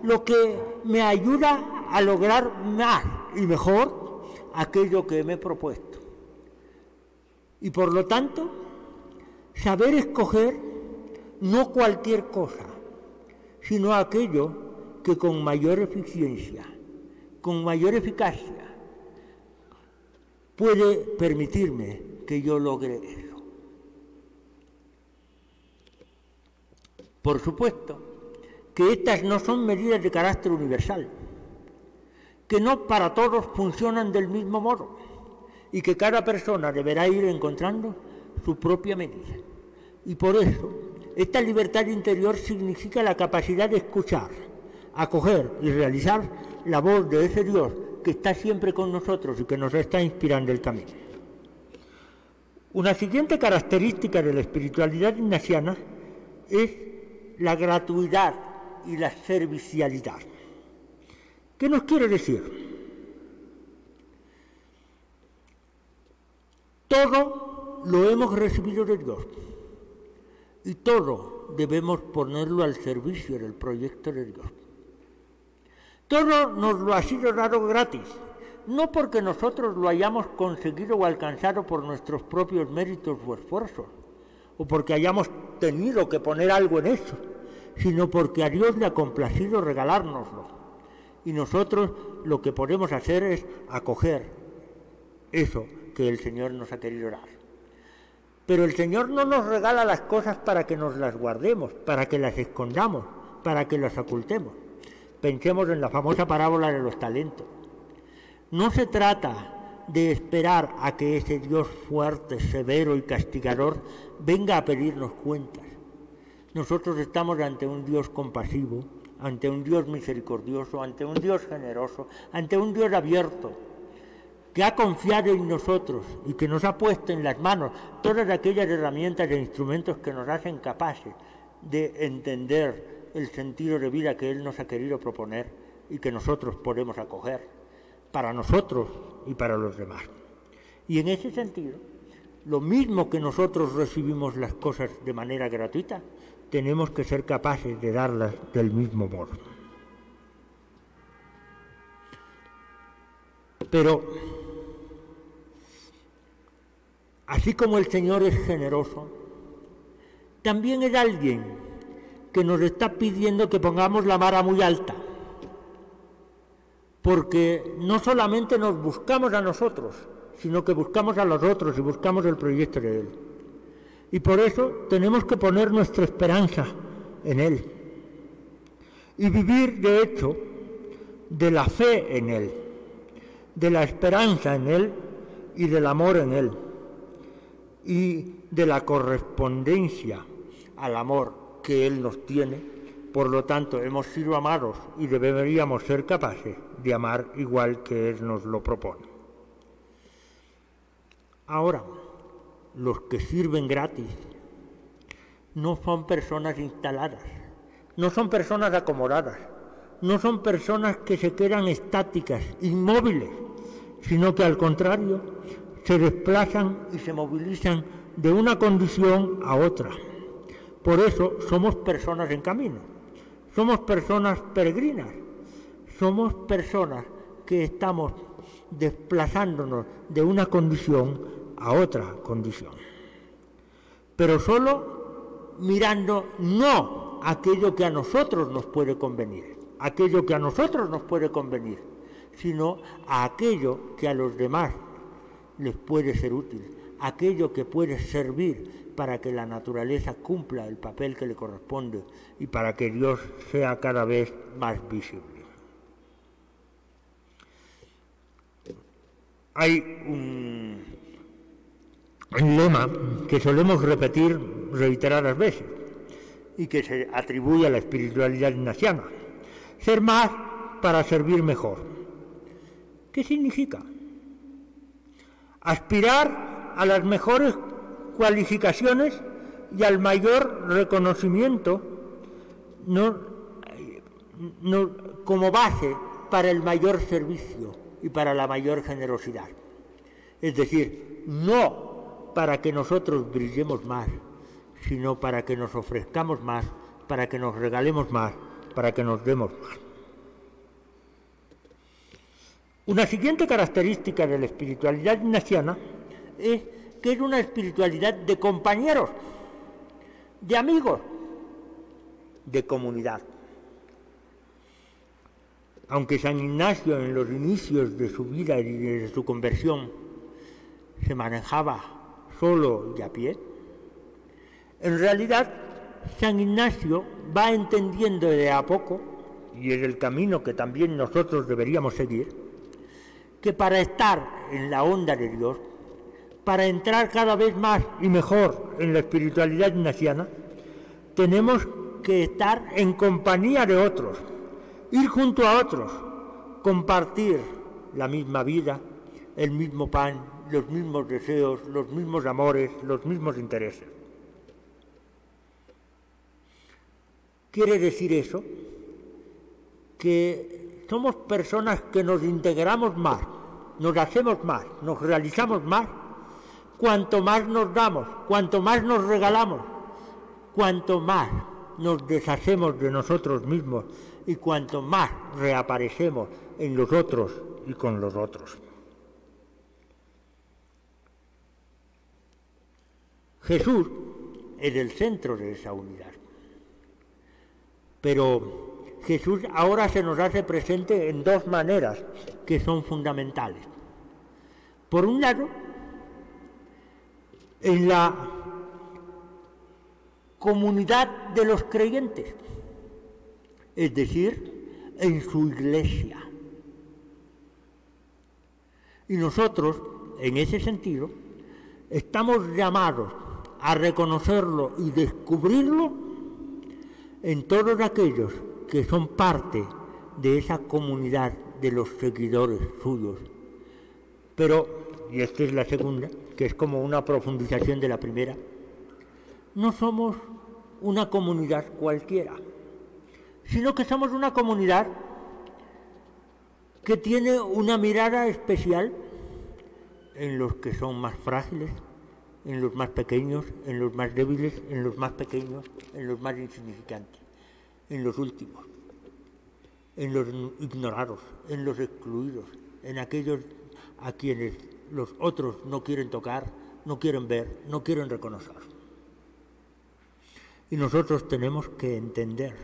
lo que me ayuda a lograr más y mejor aquello que me he propuesto. Y por lo tanto, saber escoger no cualquier cosa, sino aquello que con mayor eficiencia, con mayor eficacia, puede permitirme que yo logre eso. Por supuesto que estas no son medidas de carácter universal, que no para todos funcionan del mismo modo y que cada persona deberá ir encontrando su propia medida. Y por eso, esta libertad interior significa la capacidad de escuchar, acoger y realizar la voz de ese Dios que está siempre con nosotros y que nos está inspirando el camino. Una siguiente característica de la espiritualidad ignaciana es la gratuidad y la servicialidad. ¿Qué nos quiere decir? Todo lo hemos recibido de Dios y todo debemos ponerlo al servicio del proyecto de Dios. Todo nos lo ha sido dado gratis, no porque nosotros lo hayamos conseguido o alcanzado por nuestros propios méritos o esfuerzos, o porque hayamos tenido que poner algo en eso, sino porque a Dios le ha complacido regalárnoslo. Y nosotros lo que podemos hacer es acoger eso que el Señor nos ha querido dar. Pero el Señor no nos regala las cosas para que nos las guardemos, para que las escondamos, para que las ocultemos. Pensemos en la famosa parábola de los talentos. No se trata de esperar a que ese Dios fuerte, severo y castigador venga a pedirnos cuentas. Nosotros estamos ante un Dios compasivo, ante un Dios misericordioso, ante un Dios generoso, ante un Dios abierto, que ha confiado en nosotros y que nos ha puesto en las manos todas aquellas herramientas e instrumentos que nos hacen capaces de entender el sentido de vida que Él nos ha querido proponer y que nosotros podemos acoger para nosotros y para los demás. Y en ese sentido, lo mismo que nosotros recibimos las cosas de manera gratuita, tenemos que ser capaces de darlas del mismo modo. Pero, así como el Señor es generoso, también es alguien que nos está pidiendo que pongamos la vara muy alta, porque no solamente nos buscamos a nosotros, sino que buscamos a los otros y buscamos el proyecto de Él. Y por eso tenemos que poner nuestra esperanza en Él y vivir, de hecho, de la fe en Él, de la esperanza en Él y del amor en Él y de la correspondencia al amor que Él nos tiene. Por lo tanto, hemos sido amados y deberíamos ser capaces de amar igual que Él nos lo propone. Ahora, los que sirven gratis no son personas instaladas, no son personas acomodadas, no son personas que se quedan estáticas, inmóviles, sino que al contrario se desplazan y se movilizan de una condición a otra. Por eso somos personas en camino, somos personas peregrinas, somos personas que estamos desplazándonos de una condición a otra condición. Pero solo mirando no aquello que a nosotros nos puede convenir, sino a aquello que a los demás les puede ser útil, aquello que puede servir para que la naturaleza cumpla el papel que le corresponde y para que Dios sea cada vez más visible. Hay un lema que solemos repetir reiteradas veces y que se atribuye a la espiritualidad ignaciana: ser más para servir mejor. ¿Qué significa? Aspirar a las mejores cualificaciones y al mayor reconocimiento como base para el mayor servicio y para la mayor generosidad. Es decir, no para que nosotros brillemos más, sino para que nos ofrezcamos más, para que nos regalemos más, para que nos demos más. Una siguiente característica de la espiritualidad ignaciana es que es una espiritualidad de compañeros, de amigos, de comunidad. aunque San Ignacio en los inicios de su vida y de su conversión se manejaba solo y a pie, en realidad San Ignacio va entendiendo de a poco, y es el camino que también nosotros deberíamos seguir, que para estar en la onda de Dios, para entrar cada vez más y mejor en la espiritualidad ignaciana, tenemos que estar en compañía de otros, ir junto a otros, compartir la misma vida, el mismo pan, los mismos deseos, los mismos amores, los mismos intereses. ¿Quiere decir eso? Que somos personas que nos integramos más, nos hacemos más, nos realizamos más, cuanto más nos damos, cuanto más nos regalamos, cuanto más nos deshacemos de nosotros mismos y cuanto más reaparecemos en los otros y con los otros. Jesús es el centro de esa unidad. Pero Jesús ahora se nos hace presente en dos maneras que son fundamentales. Por un lado, en la comunidad de los creyentes, es decir, en su iglesia. Y nosotros, en ese sentido, estamos llamados a reconocerlo y descubrirlo en todos aquellos que son parte de esa comunidad de los seguidores suyos. Pero, y esta es la segunda, que es como una profundización de la primera, no somos una comunidad cualquiera, sino que somos una comunidad que tiene una mirada especial en los que son más frágiles, en los más pequeños, en los más débiles, en los más pequeños, en los más insignificantes, en los últimos, en los ignorados, en los excluidos, en aquellos a quienes los otros no quieren tocar, no quieren ver, no quieren reconocer. Y nosotros tenemos que entender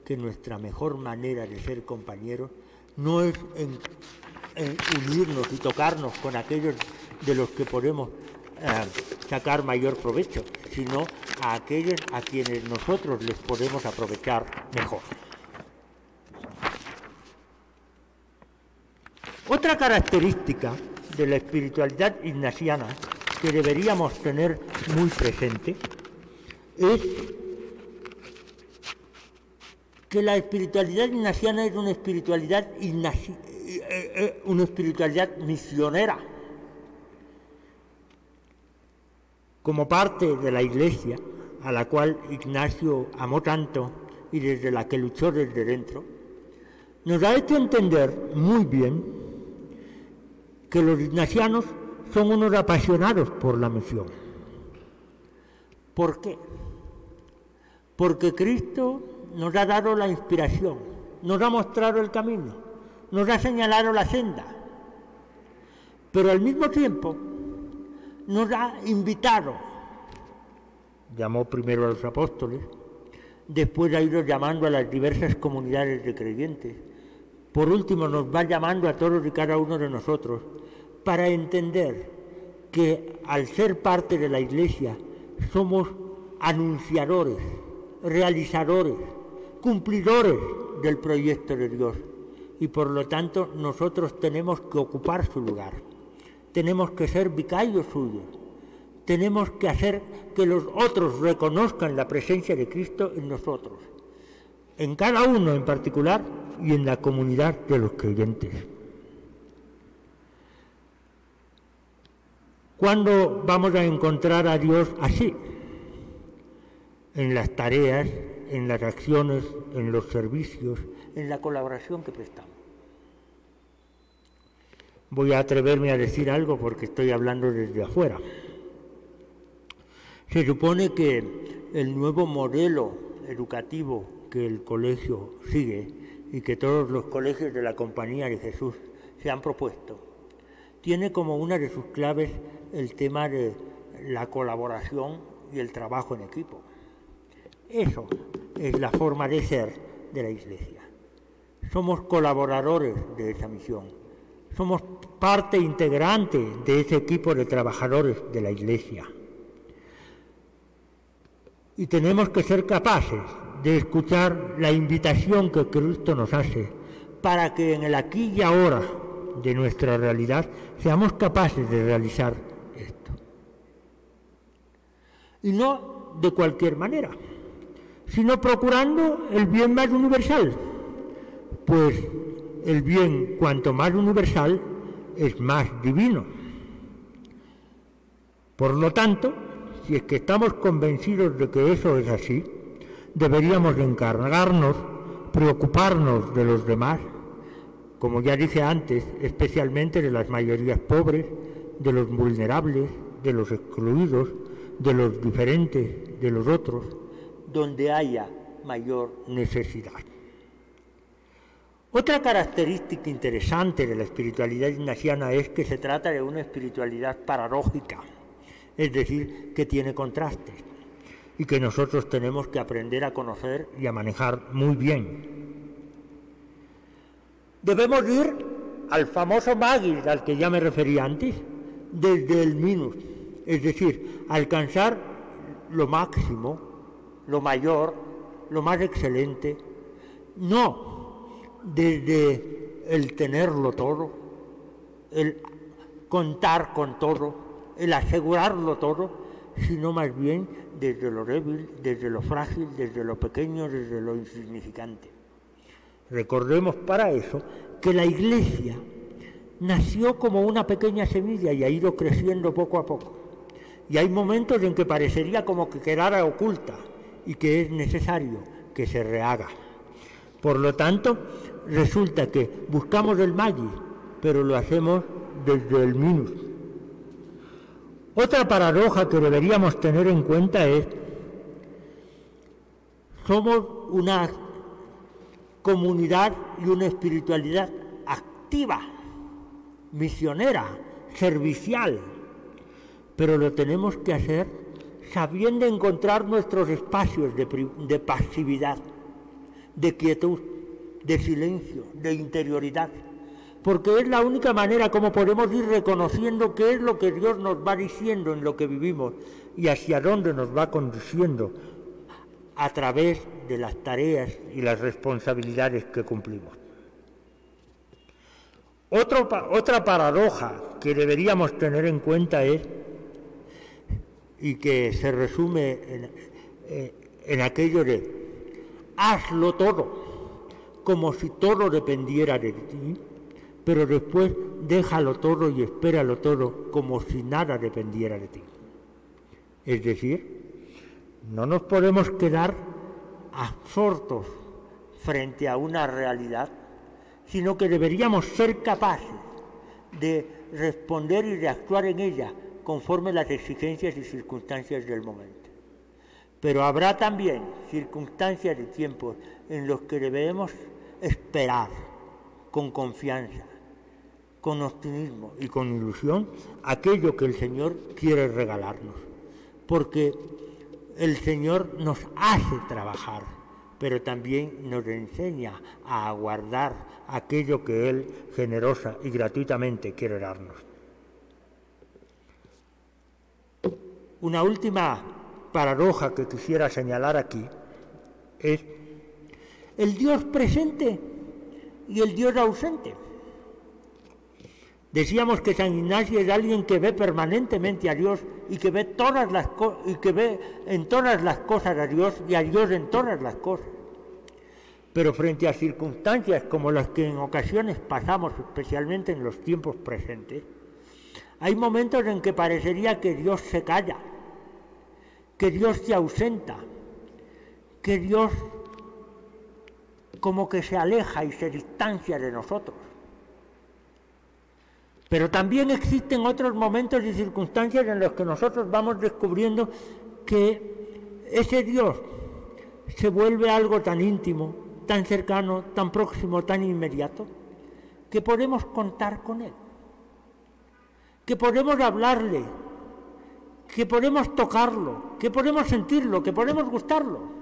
que nuestra mejor manera de ser compañeros no es en unirnos y tocarnos con aquellos de los que podemos sacar mayor provecho, sino a aquellos a quienes nosotros les podemos aprovechar mejor. Otra característica de la espiritualidad ignaciana que deberíamos tener muy presente es que la espiritualidad ignaciana es una espiritualidad misionera. Como parte de la Iglesia, a la cual Ignacio amó tanto y desde la que luchó desde dentro, nos ha hecho entender muy bien que los ignacianos son unos apasionados por la misión. ¿Por qué? Porque Cristo nos ha dado la inspiración, nos ha mostrado el camino, nos ha señalado la senda, pero al mismo tiempo nos ha invitado. Llamó primero a los apóstoles, después ha ido llamando a las diversas comunidades de creyentes, por último nos va llamando a todos y cada uno de nosotros para entender que al ser parte de la Iglesia somos anunciadores, realizadores, cumplidores del proyecto de Dios y por lo tanto nosotros tenemos que ocupar su lugar, tenemos que ser vicarios suyos, tenemos que hacer que los otros reconozcan la presencia de Cristo en nosotros, en cada uno en particular y en la comunidad de los creyentes. ¿Cuándo vamos a encontrar a Dios así? En las tareas, en las acciones, en los servicios, en la colaboración que prestamos. Voy a atreverme a decir algo porque estoy hablando desde afuera. Se supone que el nuevo modelo educativo que el colegio sigue y que todos los colegios de la Compañía de Jesús se han propuesto, tiene como una de sus claves el tema de la colaboración y el trabajo en equipo. Eso es la forma de ser de la Iglesia. somos colaboradores de esa misión, somos parte integrante de ese equipo de trabajadores de la Iglesia. Y tenemos que ser capaces de escuchar la invitación que Cristo nos hace para que en el aquí y ahora de nuestra realidad seamos capaces de realizar esto. Y no de cualquier manera, sino procurando el bien más universal, pues el bien cuanto más universal es más divino. Por lo tanto, si es que estamos convencidos de que eso es así, deberíamos encargarnos, preocuparnos de los demás, como ya dije antes, especialmente de las mayorías pobres, de los vulnerables, de los excluidos, de los diferentes, de los otros, donde haya mayor necesidad. Otra característica interesante de la espiritualidad ignaciana es que se trata de una espiritualidad paradójica, es decir, que tiene contrastes y que nosotros tenemos que aprender a conocer y a manejar muy bien. Debemos ir al famoso magis al que ya me referí antes, desde el minus, es decir, alcanzar lo máximo, lo mayor, lo más excelente, no desde el tenerlo todo, el contar con todo, el asegurarlo todo, sino más bien desde lo débil, desde lo frágil, desde lo pequeño, desde lo insignificante. Recordemos para eso que la Iglesia nació como una pequeña semilla y ha ido creciendo poco a poco. Y hay momentos en que parecería como que quedara oculta y que es necesario que se rehaga. Por lo tanto, resulta que buscamos el magis, pero lo hacemos desde el minus. Otra paradoja que deberíamos tener en cuenta es: somos una comunidad y una espiritualidad activa, misionera, servicial, pero lo tenemos que hacer sabiendo encontrar nuestros espacios de pasividad, de quietud, de silencio, de interioridad, porque es la única manera como podemos ir reconociendo qué es lo que Dios nos va diciendo en lo que vivimos y hacia dónde nos va conduciendo a través de las tareas y las responsabilidades que cumplimos. Otra paradoja que deberíamos tener en cuenta es, y que se resume en aquello de hazlo todo, como si todo dependiera de ti, pero después déjalo todo y espéralo todo como si nada dependiera de ti. Es decir, no nos podemos quedar absortos frente a una realidad, sino que deberíamos ser capaces de responder y de actuar en ella conforme las exigencias y circunstancias del momento. Pero habrá también circunstancias y tiempos en los que debemos esperar con confianza, con optimismo y con ilusión aquello que el Señor quiere regalarnos, porque el Señor nos hace trabajar, pero también nos enseña a aguardar aquello que Él generosa y gratuitamente quiere darnos. Una última paradoja que quisiera señalar aquí es el Dios presente y el Dios ausente. Decíamos que San Ignacio es alguien que ve permanentemente a Dios y que ve en todas las cosas a Dios y a Dios en todas las cosas. Pero frente a circunstancias como las que en ocasiones pasamos, especialmente en los tiempos presentes, hay momentos en que parecería que Dios se calla, que Dios se ausenta, que Dios como que se aleja y se distancia de nosotros. Pero también existen otros momentos y circunstancias en los que nosotros vamos descubriendo que ese Dios se vuelve algo tan íntimo, tan cercano, tan próximo, tan inmediato, que podemos contar con Él, que podemos hablarle, que podemos tocarlo, que podemos sentirlo, que podemos gustarlo.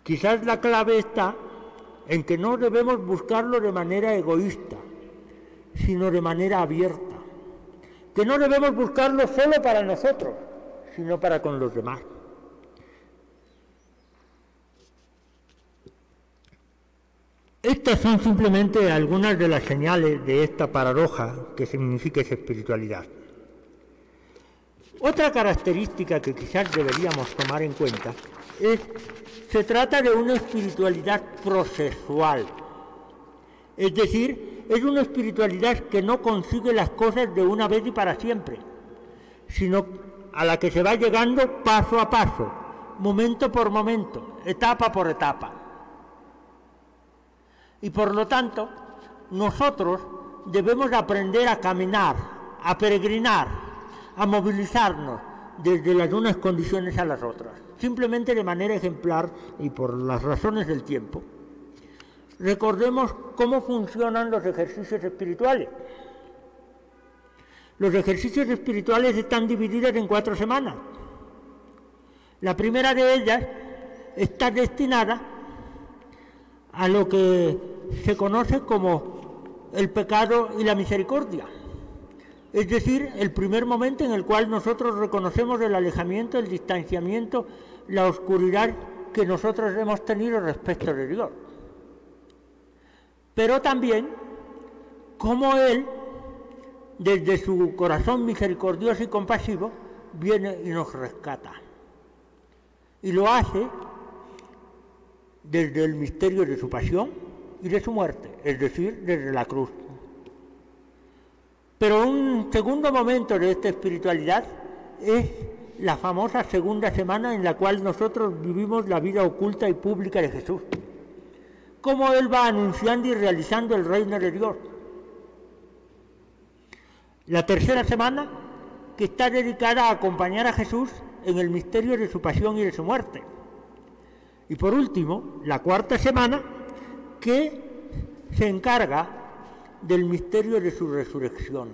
Quizás la clave está en que no debemos buscarlo de manera egoísta, sino de manera abierta, que no debemos buscarlo solo para nosotros, sino para con los demás. Estas son simplemente algunas de las señales de esta paradoja que significa esa espiritualidad. Otra característica que quizás deberíamos tomar en cuenta se trata de una espiritualidad procesual. Es decir, es una espiritualidad que no consigue las cosas de una vez y para siempre, sino a la que se va llegando paso a paso, momento por momento, etapa por etapa. Y por lo tanto, nosotros debemos aprender a caminar, a peregrinar, a movilizarnos desde las unas condiciones a las otras, simplemente de manera ejemplar y por las razones del tiempo. Recordemos cómo funcionan los ejercicios espirituales. Los ejercicios espirituales están divididos en 4 semanas. La primera de ellas está destinada a lo que se conoce como el pecado y la misericordia. Es decir, el primer momento en el cual nosotros reconocemos el alejamiento, el distanciamiento, la oscuridad que nosotros hemos tenido respecto de Dios. Pero también cómo Él, desde su corazón misericordioso y compasivo, viene y nos rescata. Y lo hace desde el misterio de su pasión y de su muerte, es decir, desde la cruz. Pero un segundo momento de esta espiritualidad es la famosa segunda semana en la cual nosotros vivimos la vida oculta y pública de Jesús. Cómo Él va anunciando y realizando el reino de Dios. La tercera semana, que está dedicada a acompañar a Jesús en el misterio de su pasión y de su muerte. Y por último, la cuarta semana, que se encarga del misterio de su resurrección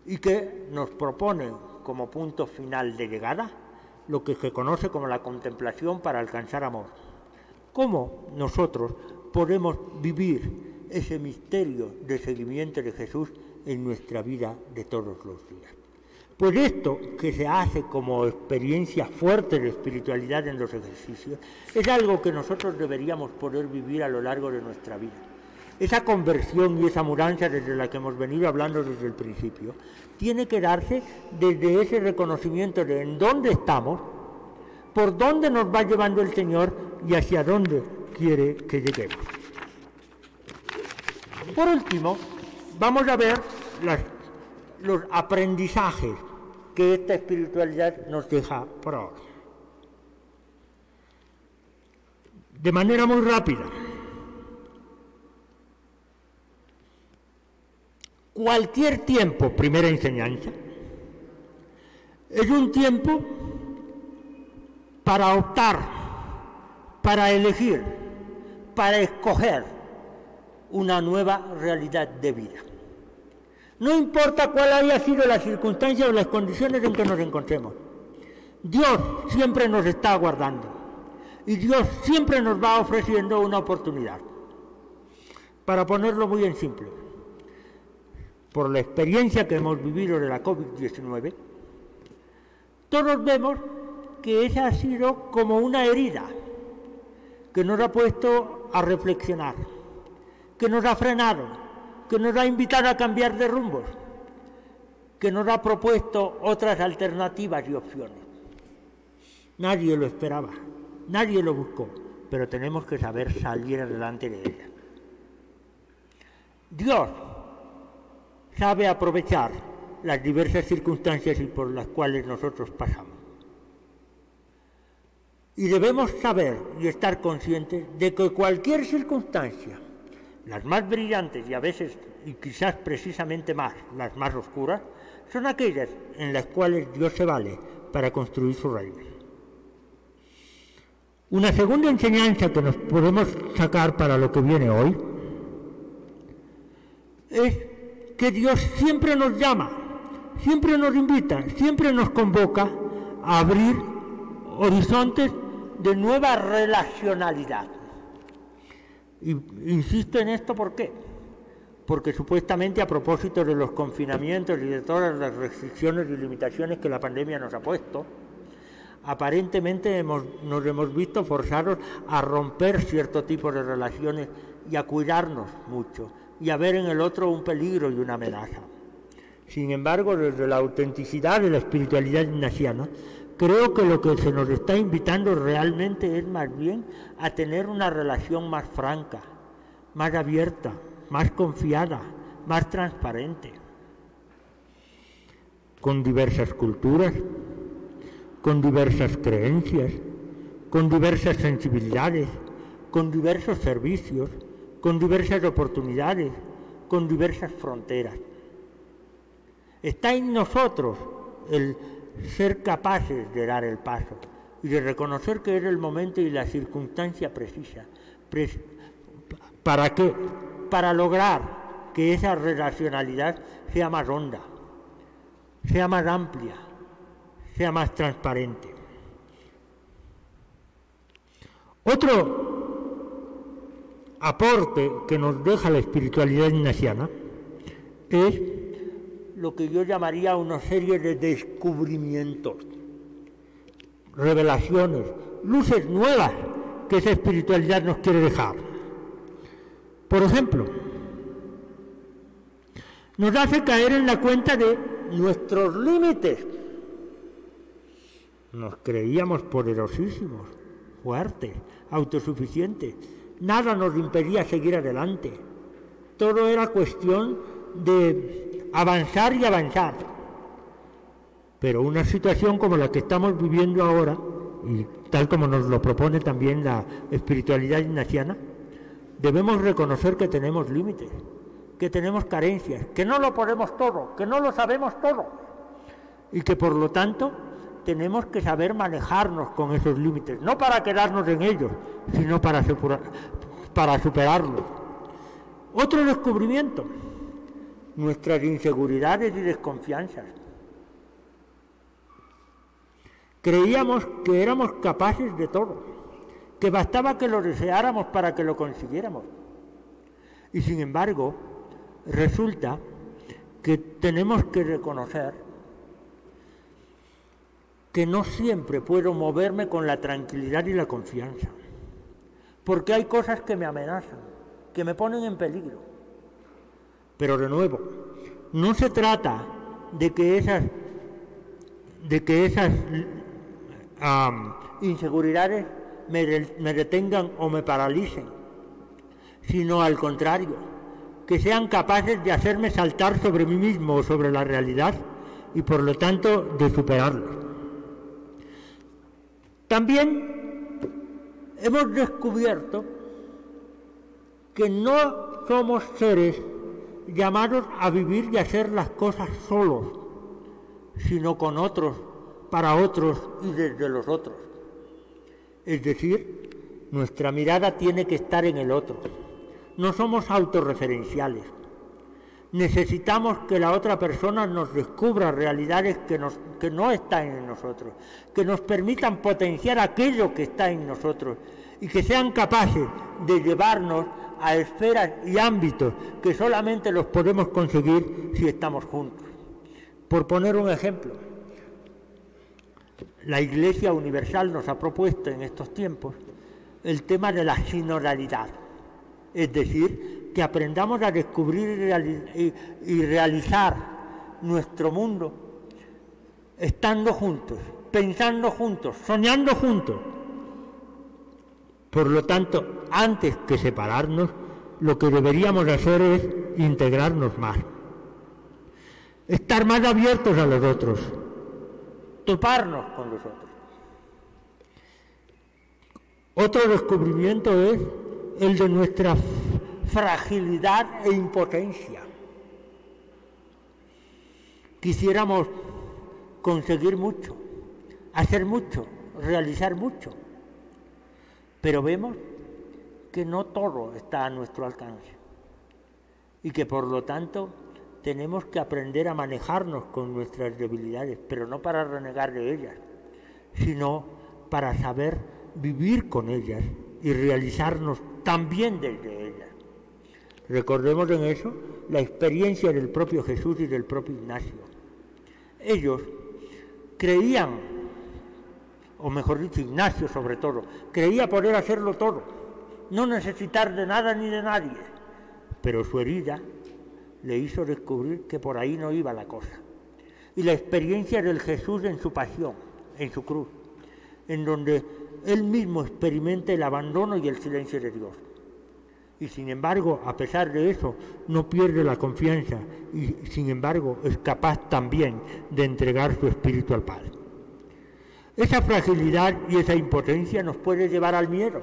y que nos propone como punto final de llegada lo que se conoce como la contemplación para alcanzar amor. ¿Cómo nosotros podemos vivir ese misterio de seguimiento de Jesús en nuestra vida de todos los días? Pues esto que se hace como experiencia fuerte de espiritualidad en los ejercicios es algo que nosotros deberíamos poder vivir a lo largo de nuestra vida. Esa conversión y esa mudanza desde la que hemos venido hablando desde el principio tiene que darse desde ese reconocimiento de en dónde estamos, por dónde nos va llevando el Señor y hacia dónde quiere que lleguemos. Por último, vamos a ver los aprendizajes que esta espiritualidad nos deja por ahora. De manera muy rápida. Cualquier tiempo, primera enseñanza, es un tiempo para optar, para elegir, para escoger una nueva realidad de vida. No importa cuál haya sido la circunstancia o las condiciones en que nos encontremos. Dios siempre nos está aguardando y Dios siempre nos va ofreciendo una oportunidad. Para ponerlo muy en simple, por la experiencia que hemos vivido de la COVID-19, todos vemos que esa ha sido como una herida que nos ha puesto a reflexionar, que nos ha frenado, que nos ha invitado a cambiar de rumbos, que nos ha propuesto otras alternativas y opciones. Nadie lo esperaba, nadie lo buscó, pero tenemos que saber salir adelante de ella. Dios sabe aprovechar las diversas circunstancias y por las cuales nosotros pasamos. Y debemos saber y estar conscientes de que cualquier circunstancia, las más brillantes y a veces, y quizás precisamente más, las más oscuras, son aquellas en las cuales Dios se vale para construir su reino. Una segunda enseñanza que nos podemos sacar para lo que viene hoy es que Dios siempre nos llama, siempre nos invita, siempre nos convoca a abrir horizontes de nueva relacionalidad. Y insisto en esto, ¿por qué? Porque supuestamente a propósito de los confinamientos y de todas las restricciones y limitaciones que la pandemia nos ha puesto, aparentemente nos hemos visto forzados a romper cierto tipo de relaciones y a cuidarnos mucho y a ver en el otro un peligro y una amenaza. Sin embargo, desde la autenticidad de la espiritualidad ignaciana, creo que lo que se nos está invitando realmente es más bien a tener una relación más franca, más abierta, más confiada, más transparente, con diversas culturas, con diversas creencias, con diversas sensibilidades, con diversos servicios, con diversas oportunidades, con diversas fronteras. Está en nosotros el ser capaces de dar el paso y de reconocer que es el momento y la circunstancia precisa. ¿Para qué? Para lograr que esa relacionalidad sea más honda, sea más amplia, sea más transparente. Otro aporte que nos deja la espiritualidad ignaciana es lo que yo llamaría una serie de descubrimientos, revelaciones, luces nuevas que esa espiritualidad nos quiere dejar. Por ejemplo, nos hace caer en la cuenta de nuestros límites. Nos creíamos poderosísimos, fuertes, autosuficientes. Nada nos impedía seguir adelante. Todo era cuestión de avanzar y avanzar. Pero una situación como la que estamos viviendo ahora, y tal como nos lo propone también la espiritualidad ignaciana, debemos reconocer que tenemos límites, que tenemos carencias, que no lo podemos todo, que no lo sabemos todo, y que por lo tanto tenemos que saber manejarnos con esos límites, no para quedarnos en ellos, sino para superarlos. Otro descubrimiento, nuestras inseguridades y desconfianzas. Creíamos que éramos capaces de todo, que bastaba que lo deseáramos para que lo consiguiéramos. Y sin embargo, resulta que tenemos que reconocer que no siempre puedo moverme con la tranquilidad y la confianza, porque hay cosas que me amenazan, que me ponen en peligro. Pero de nuevo, no se trata de que esas inseguridades me detengan o me paralicen, sino al contrario, que sean capaces de hacerme saltar sobre mí mismo o sobre la realidad y por lo tanto de superarlo. También hemos descubierto que no somos seres llamados a vivir y hacer las cosas solos, sino con otros, para otros y desde los otros. Es decir, nuestra mirada tiene que estar en el otro. No somos autorreferenciales. Necesitamos que la otra persona nos descubra realidades que no están en nosotros, que nos permitan potenciar aquello que está en nosotros y que sean capaces de llevarnos a esferas y ámbitos que solamente los podemos conseguir si estamos juntos. Por poner un ejemplo, la Iglesia Universal nos ha propuesto en estos tiempos el tema de la sinodalidad, es decir, que aprendamos a descubrir y realizar nuestro mundo estando juntos, pensando juntos, soñando juntos. Por lo tanto, antes que separarnos, lo que deberíamos hacer es integrarnos más, estar más abiertos a los otros, toparnos con los otros. Otro descubrimiento es el de nuestra fragilidad e impotencia. Quisiéramos conseguir mucho, hacer mucho, realizar mucho, pero vemos que no todo está a nuestro alcance y que por lo tanto tenemos que aprender a manejarnos con nuestras debilidades, pero no para renegar de ellas, sino para saber vivir con ellas y realizarnos también desde ella. Recordemos en eso la experiencia del propio Jesús y del propio Ignacio. Ellos creían, o mejor dicho, Ignacio sobre todo, creía poder hacerlo todo, no necesitar de nada ni de nadie, pero su herida le hizo descubrir que por ahí no iba la cosa. Y la experiencia del Jesús en su pasión, en su cruz, en donde él mismo experimenta el abandono y el silencio de Dios. Y sin embargo, a pesar de eso, no pierde la confianza y sin embargo es capaz también de entregar su espíritu al Padre. Esa fragilidad y esa impotencia nos puede llevar al miedo,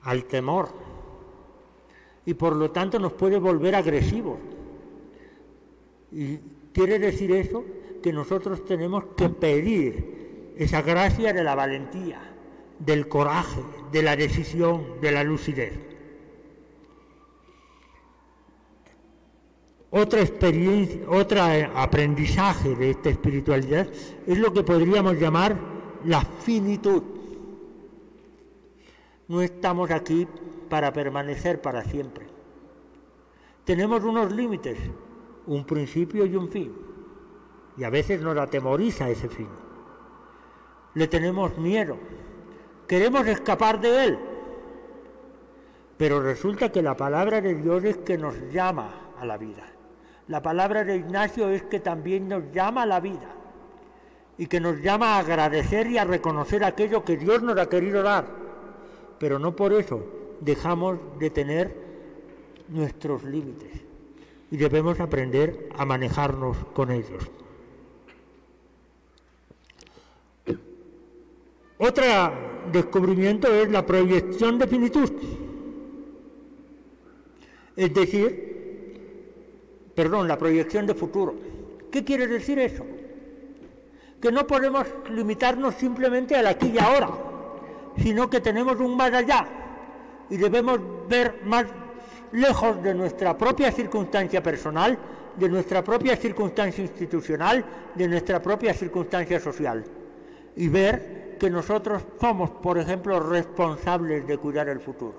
al temor, y por lo tanto nos puede volver agresivos. Y quiere decir eso que nosotros tenemos que pedir esa gracia de la valentía, del coraje, de la decisión, de la lucidez. Otra experiencia, otro aprendizaje de esta espiritualidad es lo que podríamos llamar la finitud. No estamos aquí para permanecer para siempre. Tenemos unos límites, un principio y un fin, y a veces nos atemoriza ese fin. Le tenemos miedo, queremos escapar de él, pero resulta que la palabra de Dios es que nos llama a la vida. La palabra de Ignacio es que también nos llama a la vida y que nos llama a agradecer y a reconocer aquello que Dios nos ha querido dar, pero no por eso dejamos de tener nuestros límites y debemos aprender a manejarnos con ellos. Otro descubrimiento es la proyección de finitud, es decir, la proyección de futuro. ¿Qué quiere decir eso? Que no podemos limitarnos simplemente al aquí y ahora, sino que tenemos un más allá y debemos ver más lejos de nuestra propia circunstancia personal, de nuestra propia circunstancia institucional, de nuestra propia circunstancia social y ver que nosotros somos, por ejemplo, responsables de cuidar el futuro.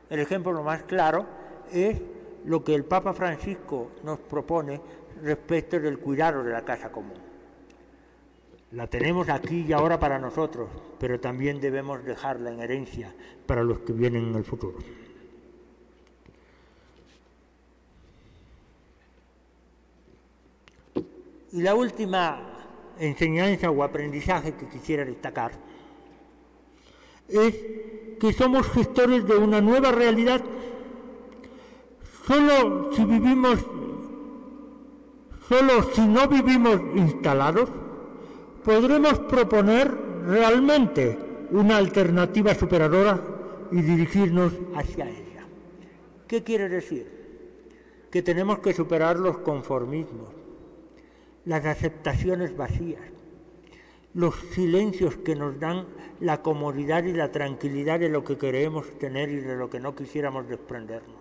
El ejemplo más claro es lo que el Papa Francisco nos propone respecto del cuidado de la casa común. La tenemos aquí y ahora para nosotros, pero también debemos dejarla en herencia para los que vienen en el futuro. Y la última enseñanza o aprendizaje que quisiera destacar es que somos gestores de una nueva realidad. Solo si no vivimos instalados, podremos proponer realmente una alternativa superadora y dirigirnos hacia ella. ¿Qué quiere decir? Que tenemos que superar los conformismos, las aceptaciones vacías, los silencios que nos dan la comodidad y la tranquilidad de lo que queremos tener y de lo que no quisiéramos desprendernos.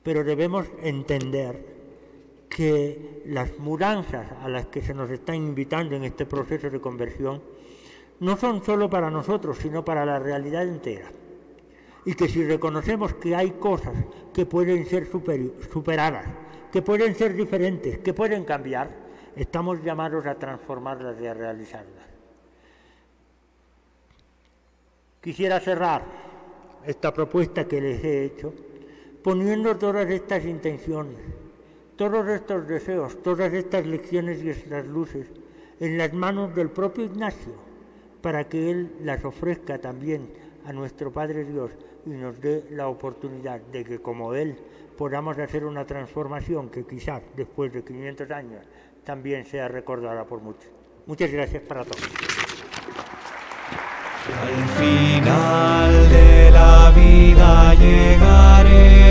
Pero debemos entender que las mudanzas a las que se nos está invitando en este proceso de conversión no son solo para nosotros, sino para la realidad entera. Y que si reconocemos que hay cosas que pueden ser superadas, que pueden ser diferentes, que pueden cambiar, estamos llamados a transformarlas y a realizarlas. Quisiera cerrar esta propuesta que les he hecho poniendo todas estas intenciones, todos estos deseos, todas estas lecciones y estas luces en las manos del propio Ignacio, para que él las ofrezca también a nuestro Padre Dios y nos dé la oportunidad de que, como él, podamos hacer una transformación que quizás después de 500 años también sea recordada por muchos. Muchas gracias para todos. Al final de la vida llegaré.